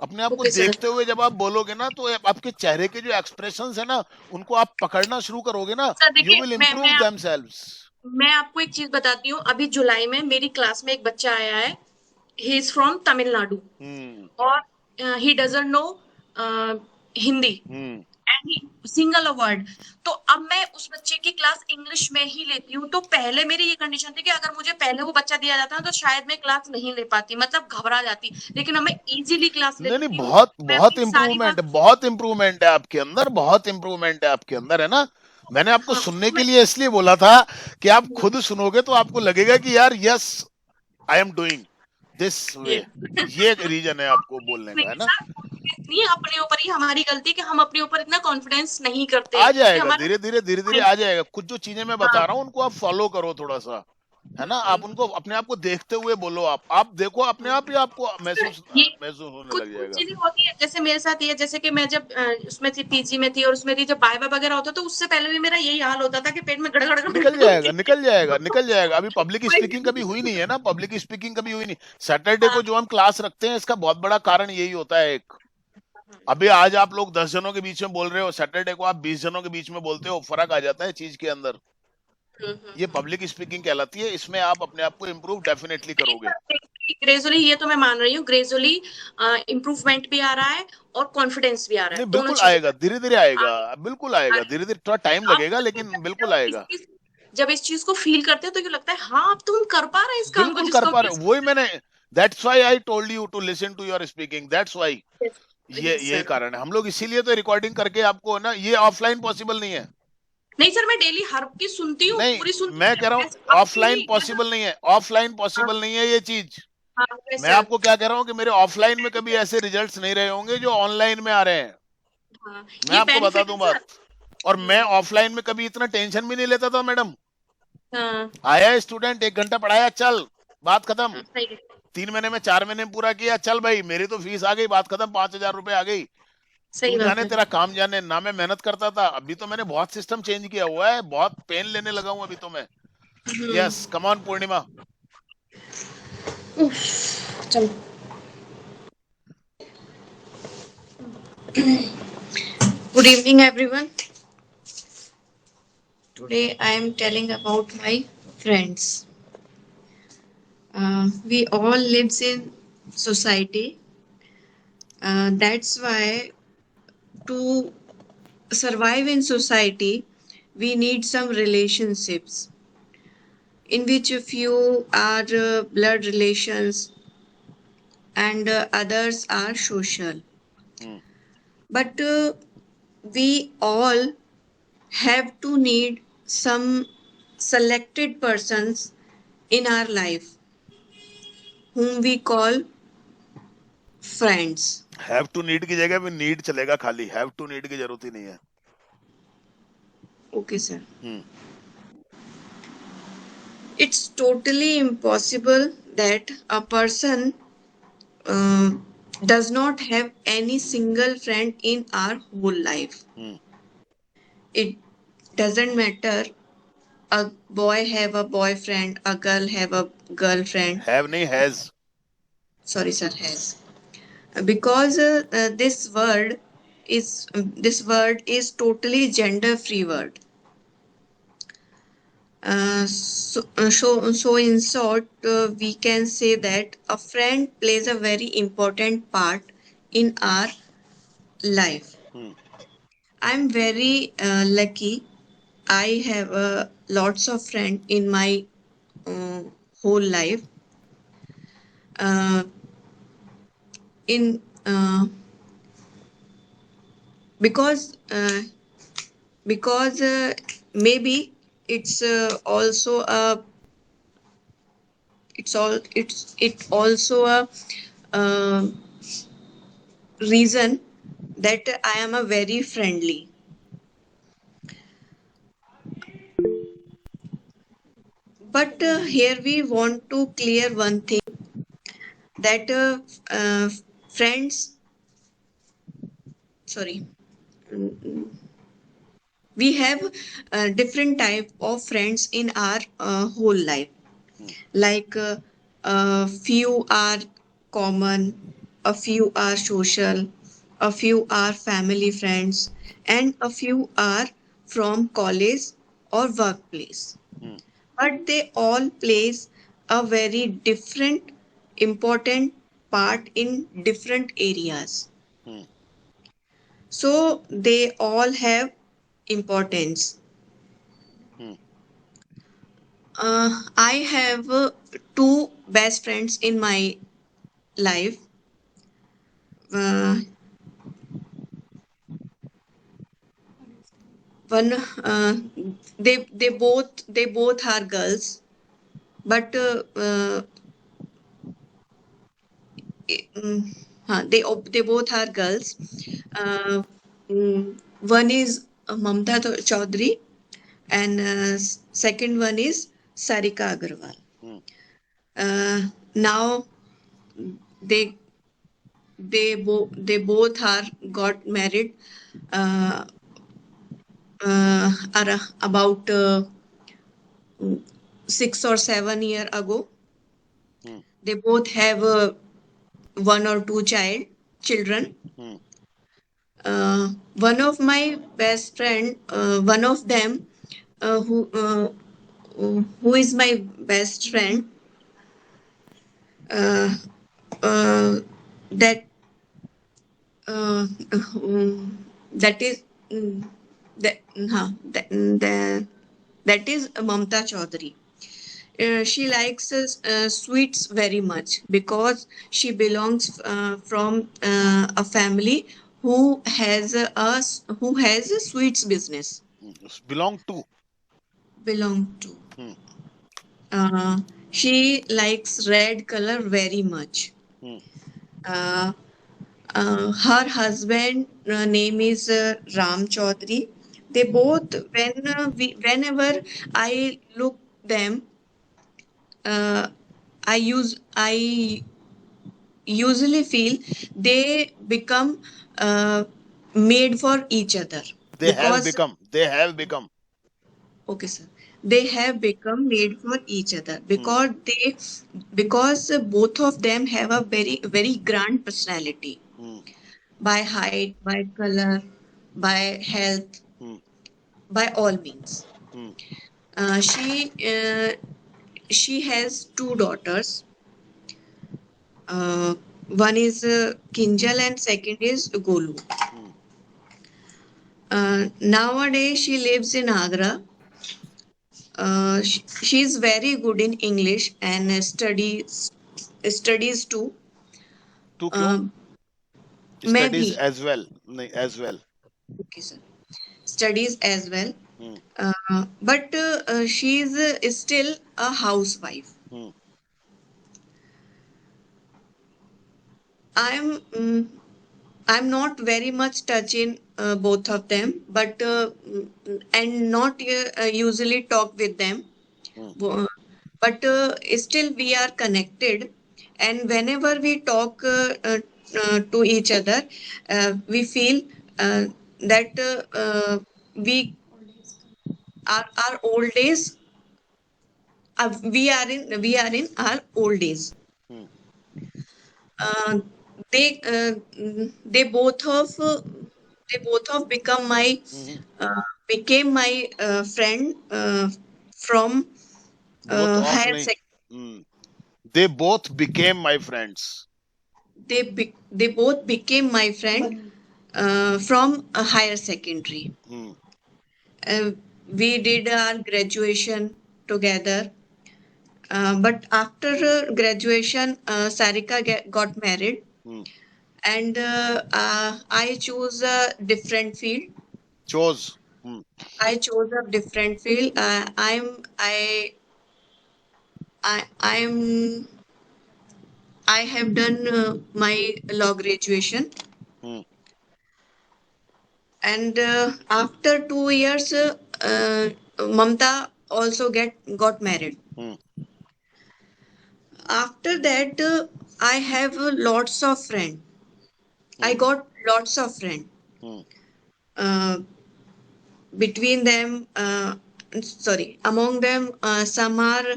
अपने आप को ओके सर। देखते हुए जब आप बोलोगे ना, तो आपके चेहरे के जो एक्सप्रेशंस है ना, उनको आप पकड़ना शुरू करोगे ना, सर यू देखिए, विल इम्प्रूव देमसेल्व्स। मैं आपको एक चीज बताती हूँ। अभी जुलाई में मेरी क्लास में एक बच्चा आया है, ही इज फ्रॉम तमिलनाडु, हम्म और he doesn't know Hindi, hmm and he single a word. तो अब मैं उस बच्चे की क्लास इंग्लिश में ही लेती हूँ। तो पहले मेरी ये कंडीशन थी कि अगर मुझे पहले वो बच्चा दिया जाता ना, तो शायद मैं क्लास नहीं ले पाती, मतलब घबरा जाती। लेकिन अब मैं इजीली क्लास ले नहीं नहीं, लेती हूँ, बहुत मैं बहुत अपनी सारी इम्प्रूवमेंट, बात। बहुत इम्प्रूवमेंट है आपके अंदर, बहुत इम्प्रूवमेंट है आपके अंदर, है ना। मैंने आपको हाँ, सुनने तो के मैं, लिए इसलिए बोला था कि आप खुद सुनोगे तो आपको लगेगा कि यार yes, I am doing this ये वे। ये एक रीजन है आपको बोलने का, है नहीं ना। सर, नहीं है, अपने ऊपर ही हमारी गलती है कि हम अपने ऊपर इतना कॉन्फिडेंस नहीं करते आ कि जाएगा, हमारे, धीरे धीरे धीरे धीरे आ जाएगा। कुछ जो चीजें मैं बता हाँ, रहा हूँ उनको आप फॉलो करो थोड़ा सा, है ना। आप उनको अपने आप को देखते हुए बोलो, आप देखो अपने आप ही आपको महसूस ये महसूस होने कुछ लग कुछ जाएगा। चीजें होती है, जैसे मेरे साथ ये, जैसे कि मैं जब उसमें थी, पीजी में थी, और उसमें थी जब बायबा वगैरह होता, तो उससे पहले भी मेरा यही हाल होता था कि पेट में गड़गड़ निकल गड़गड़ जाएगा, होती थी। निकल जाएगा, निकल जाएगा। अभी पब्लिक कोई- स्पीकिंग कभी हुई नहीं है ना, पब्लिक स्पीकिंग कभी हुई नहीं। सैटरडे को हाँ, जो हम क्लास रखते हैं, इसका बहुत बड़ा कारण यही होता है एक। अभी आज आप लोग 10 जनों के बीच में बोल रहे हो, सैटरडे को आप 20 जनों के बीच में बोलते हो, फर्क आ जाता है चीज के अंदर। ये पब्लिक स्पीकिंग कहलाती है, इसमें आप अपने आप को इम्प्रूव डेफिनेटली करोगे। ग्रेजुअली, ये तो मैं मान रही हूँ, ग्रेजुअली इम्प्रूवमेंट भी आ रहा है और कॉन्फिडेंस भी आ रहा है, नहीं, दोनों बिल्कुल चीजें आएगा, धीरे धीरे आ आएगा, रही बिल्कुल आएगा, धीरे धीरे, थोड़ा टाइम अब लगेगा, तक लेकिन बिल्कुल जब आएगा। जब इस चीज को फील करते हैं, तो ये लगता है हाँ, अब तो हम कर पा रहे हैं इस काम को, बिल्कुल कर जिसको पा भी। रहे, वही मैंने, that's why I told you to listen to your speaking, that's why. Yes ये सर। कारण है, हम लोग इसीलिए तो रिकॉर्डिंग करके आपको ना, ये ऑफलाइन पॉसिबल नहीं है। नहीं सर, मैं डेली हर की सुनती हूँ, नहीं, पूरी सुनती मैं हूँ, कह रहा हूँ वैसे अपनी ऑफलाइन ही, मतलब, पॉसिबल नहीं है, ऑफलाइन हाँ, पॉसिबल नहीं है ये चीज। हाँ, मैं वैसा, आपको क्या कह रहा हूँ कि मेरे ऑफलाइन में कभी ऐसे रिजल्ट्स नहीं रहे होंगे जो ऑनलाइन में आ रहे हैं, हाँ, मैं ये आपको बता बेनिफिट है दूं सर। बात। और मैं ऑफलाइन में कभी इतना टेंशन भी नहीं लेता था मैडम। हाँ, आया स्टूडेंट, 1 घंटा पढ़ाया, चल, बात खत्म। हाँ, सही है। 3 महीने में, 4 महीने में पूरा किया, चल भाई, मेरी तो फीस आ गई, बात खत्म, 5,000 रुपए आ गई। सही तू बात जाने, है। तेरा काम जाने, ना मैं मेहनत करता था। अभी तो मैंने बहुत सिस्टम चेंज किया हुआ है, बहुत पेन लेने लगा हूं अभी तो मैं। यस, कम ऑन पूर्णिमा। चलो। Good evening, everyone. Today I am telling about my friends. We all lives in society. That's why to survive in society, we need some relationships in which a few are blood relations and others are social. But we all have to need some selected persons in our life whom we call friends. Have to need की जगह भी need चलेगा, खाली have to need की जरूरत ही नहीं है। Okay, sir. Hmm. It's totally impossible that a person uh, does not have any single friend in our whole life. Hmm. It doesn't matter. A boy have a boyfriend, a girl have a girlfriend. Have nahi, has. Sorry, sir, has. Because this word is totally gender free word. So in short, we can say that a friend plays a very important part in our life. Hmm. I'm very lucky. I have lots of friends in my uh, whole life. Uh, in because maybe it's also a it also a uh, reason that I am a very friendly. But here we want to clear one thing that friends, sorry, mm, we have different type of friends in our whole life. Like a few are common, a few are social, a few are family friends, and a few are from college or workplace. Hmm. But they all plays a very different important part in different areas. Hmm. So they all have importance. Hmm. I have two best friends in my life. Uh, one they both are girls, but they both are girls. One is Mamta Chaudhary, and second one is Sarika Agarwal. Hmm. Now they they both are got married uh, about 6 or 7 years ago. Hmm. They both have one or two children. Hmm. One of my best friend, one of them, who is my best friend, uh, uh, that uh, that is that, that is Mamta Chaudhary. She likes sweets very much because she belongs from a family who has a sweets business. Belong to. Belong to. Hmm. She likes red color very much. Hmm. Uh, her husband name is Ram Chaudhary. They both whenever I look them, uh, I usually feel they become made for each other They have because become. They have become. okay sir, they have become made for each other Hmm. because both of them have a very grand personality Hmm. by height, by color, by health, Hmm. by all means. Hmm. uh, she uh, she has two daughters. uh, One is Kinjal and second is Golu. Hmm. Nowadays, she lives in Agra. She is very good in English and studies too. तू क्यों? Uh, मैं Studies भी as well. नहीं, as well. okay sir, studies as well. Hmm. But she is still a housewife. Hmm. I'm mm, I'm not very much touch in both of them, but and not usually talk with them. But still we are connected, and whenever we talk to each other, we feel that we our old days, we are in our old days. uh, they uh, they both of become my became my friend from both of higher नहीं. sec. They both became my friends. They both became my friend from a higher secondary. We did our graduation together. But after graduation, Sarika got married, and I chose a different field. Chose. I chose a different field. I have done my law graduation, and after 2 years, Mamta also got married. After that, I have lots of friends. I got lots of friends. Uh, Between them, among them, some are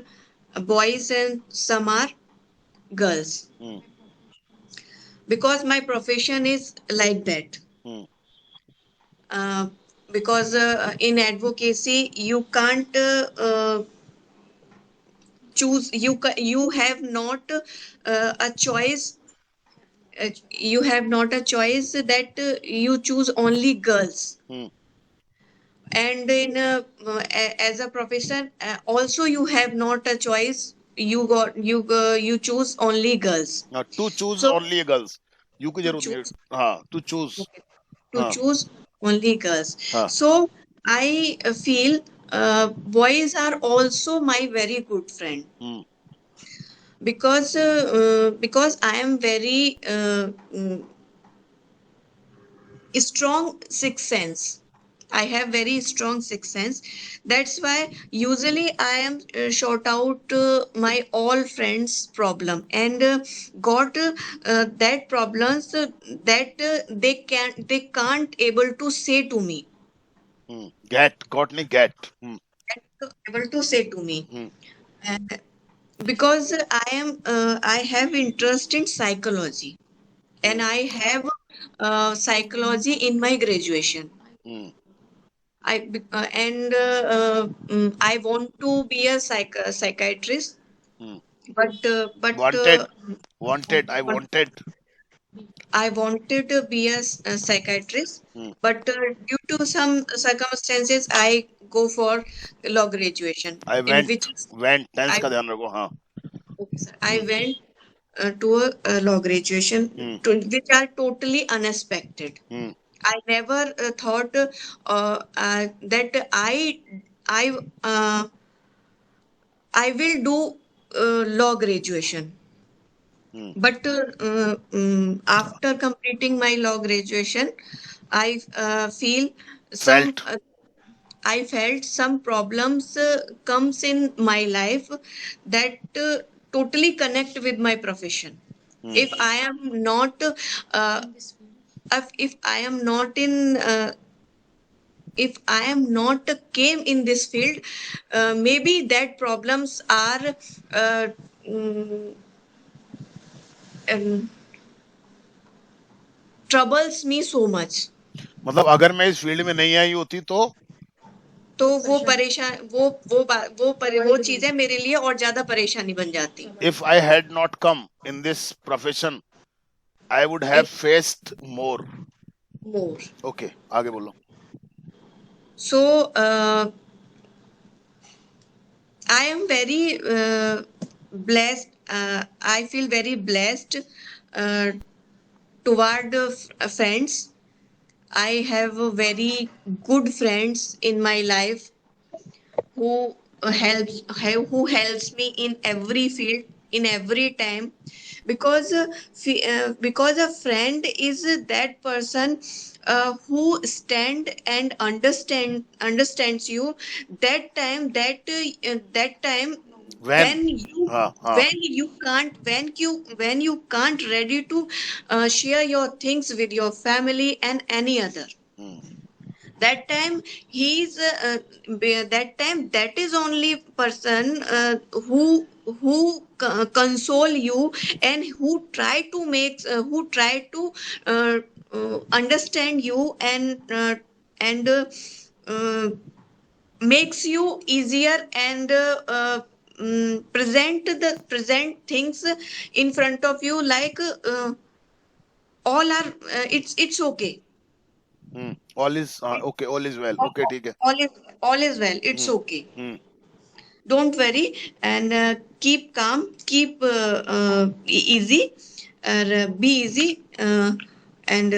boys and some are girls. Because my profession is like that. Uh, because in advocacy, you can't choose. You have not a choice. You have not a choice that you choose only girls. And in as a profession, also you have not a choice. You choose only girls. To choose So only girls. You की to जरूरत नहीं. choose हाँ, to choose. to हाँ, choose only girls. हाँ. So I feel boys are also my very good friend, because I am very strong sixth sense. I have very strong sixth sense. That's why usually I am shout out my all friends problem, and got that problems that they can't able to say to me. Got नहीं get. Able to say to me. Uh, because I have interest in psychology, and I have psychology in my graduation. I want to be a psychiatrist, but Wanted. I wanted. I wanted to be a psychiatrist, but due to some circumstances, I go for law graduation, I in which went. Tense I का ध्यान रखो. हाँ. okay, sir. I went to a law graduation, which are totally unexpected. I never thought that I will do law graduation. But after completing my law graduation, I feel some. Felt. I felt some problems comes in my life that totally connect with my profession. If I am not, if I am not in. If I am not came in this field, maybe that problems are mm, um, troubles me so much. मतलब अगर मैं इस field में नहीं आई होती तो वो परेशान वो चीजें मेरे लिए और ज्यादा परेशानी बन जाती. if I had not come in this profession, I would have faced more. Okay, आगे बोलो. So I am very blessed. I feel very blessed toward friends. I have very good friends in my life who helps me in every field, in every time, because because a friend is that person who stand and understands you that time When? हाँ. when you can't ready to share your things with your family and any other. Hmm. That time he's that time that is only person who console you and who try to understand you and makes you easier and present things in front of you like all are it's okay. All is okay. All is well. Okay, ठीक है. All is well, it's okay. Hmm. Don't worry and keep calm, keep easy be easy and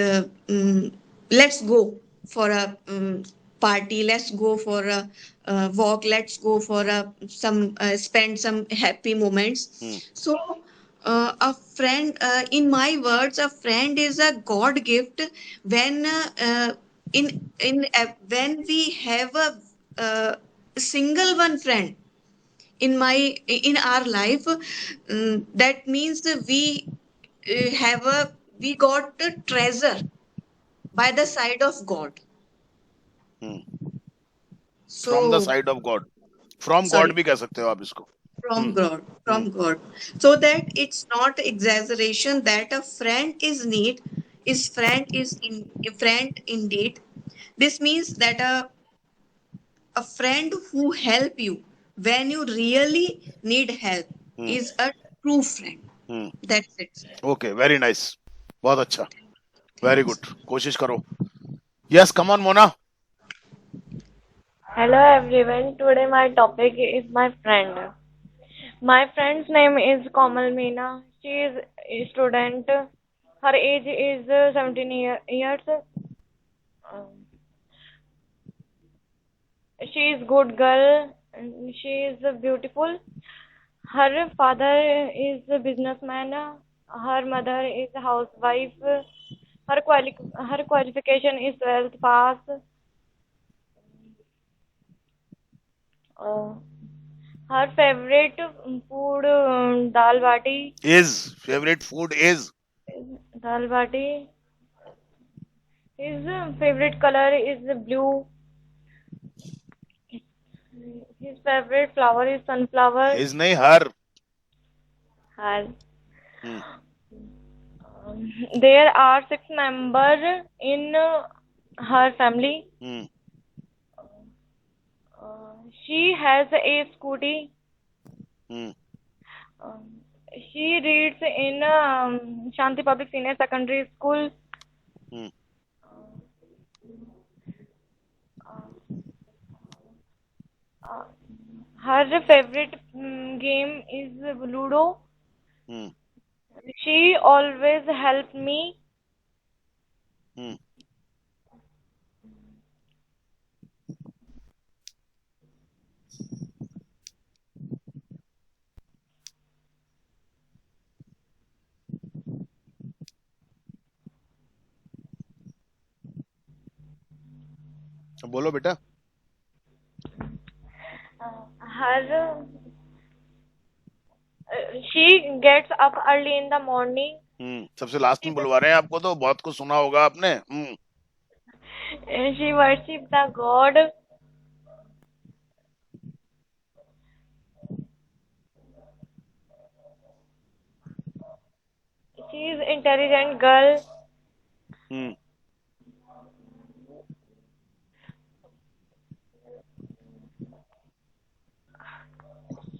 let's go for a party, let's go for a walk, let's go for a some spend some happy moments. So a friend in my words, a friend is a god gift when when we have a single one friend in our life, that means have a we got a treasure by the side of god. From the So side of God. From God sorry, भी कह सकते हो आप इसको. from god, so that it's not exaggeration that a friend is need is friend is in a friend indeed. This means that a friend who help you when you really need help is a true friend. That's it. Okay, very nice. बहुत अच्छा. Very good. कोशिश करो. Yes, come on, Mona. Hello everyone. Today my topic is my friend. My friend's name is Komal Meena. She is a student. Her age is 17 years. She is good girl. She is beautiful. Her father is a businessman. Her mother is a housewife. Her qualification is 12th pass. Her favorite food dal bati. Favorite food is Dal bati. His favorite color is blue. His favorite flower is sunflower. His नहीं her. Her. There are 6 members in her family. She has a scooty. She reads in Shanti Public Senior Secondary School. Her favorite game is Ludo. She always helps me. बोलो बेटा. She gets up early in the morning. सबसे last में बुलवा रहे हैं आपको, तो बहुत कुछ सुना होगा आपने. She worships the God. She is intelligent girl.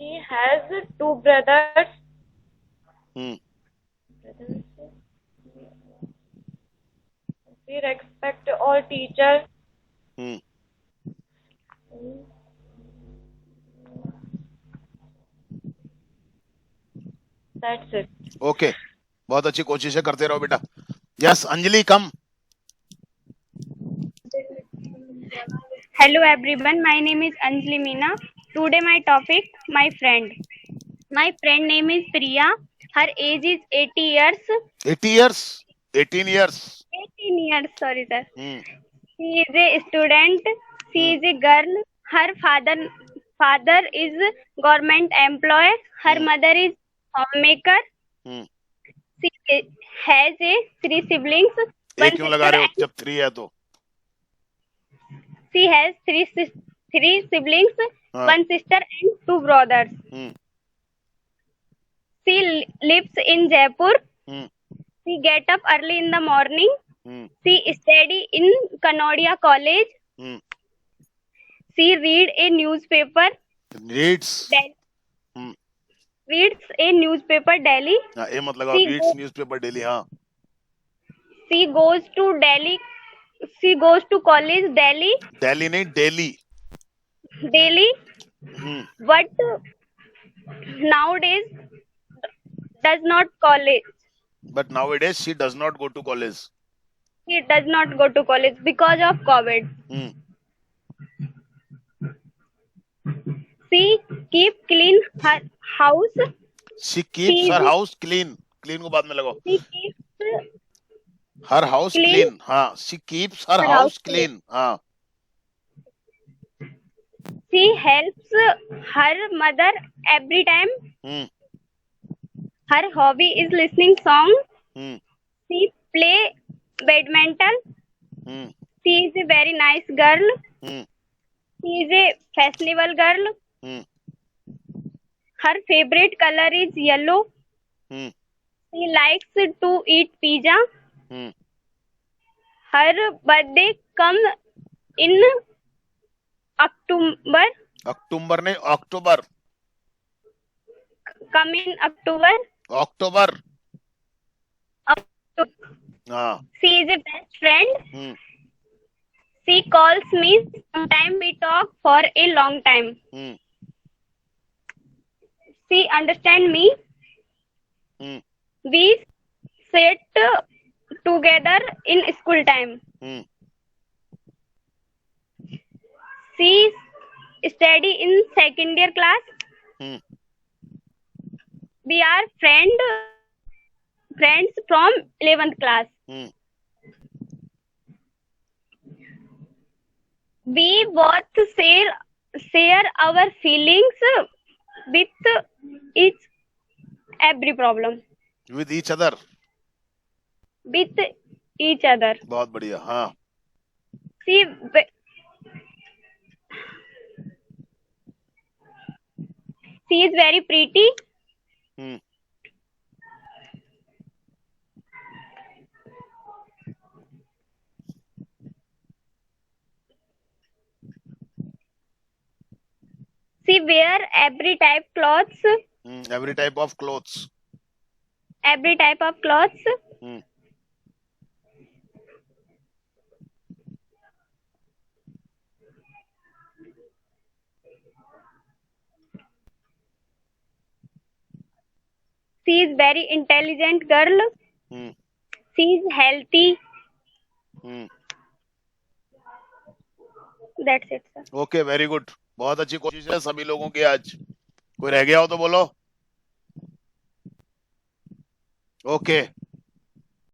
She has 2 brothers. She respects all teachers. That's it. Okay. बहुत अच्छी कोशिश है, करते रहो बेटा. Yes, Anjali, come. Hello everyone, my name is Anjali Meena. Today my topic, my friend. My friend name is Priya. Her age is 80 years. 80 years? 18 years. 18 years, sorry sir. Hmm. She is a student. She is a girl. Her father is government employee. Her mother is homemaker. Hmm. She has a 3 siblings. एक क्यों लगा रहे हो जब 3 है तो? She has three siblings, हाँ. 1 sister and 2 brothers. She lives in Jaipur. She get up early in the morning. She study in Kanodia College. She read a newspaper. Reads. Reads a newspaper daily. हाँ, ये मतलब reads newspaper daily, हाँ. She goes to Delhi. She goes to college Delhi. Delhi नहीं, Delhi. Delhi. But nowadays does not college. But nowadays she does not go to college. She does not go to college because of COVID. She keep clean her house. She keeps her house clean. Clean को बाद में लगाओ. She keeps her house clean. हाँ. She keeps her house clean. हाँ. She helps her mother every time. Her hobby is listening song. She play badminton. She is a very nice girl. She is a fashionable girl. Her favorite color is yellow. She likes to eat pizza. Her birthday comes in October. October नहीं, October. Come in October. October. हाँ. She is a best friend. She calls me. Sometimes we talk for a long time. She understand me. We sit together in school time. She study in second year class. We are friends from 11th class. We both share our feelings with every problem. With each other. With each other. बहुत बढ़िया. हाँ. She is very pretty. She wear every type clothes. Every type of clothes. Every type of clothes. She is very intelligent girl. She is healthy. That's it, sir. Okay, very good. बहुत अच्छी कोशिश है सभी लोगों की आज. कोई रह गया हो तो बोलो. Okay.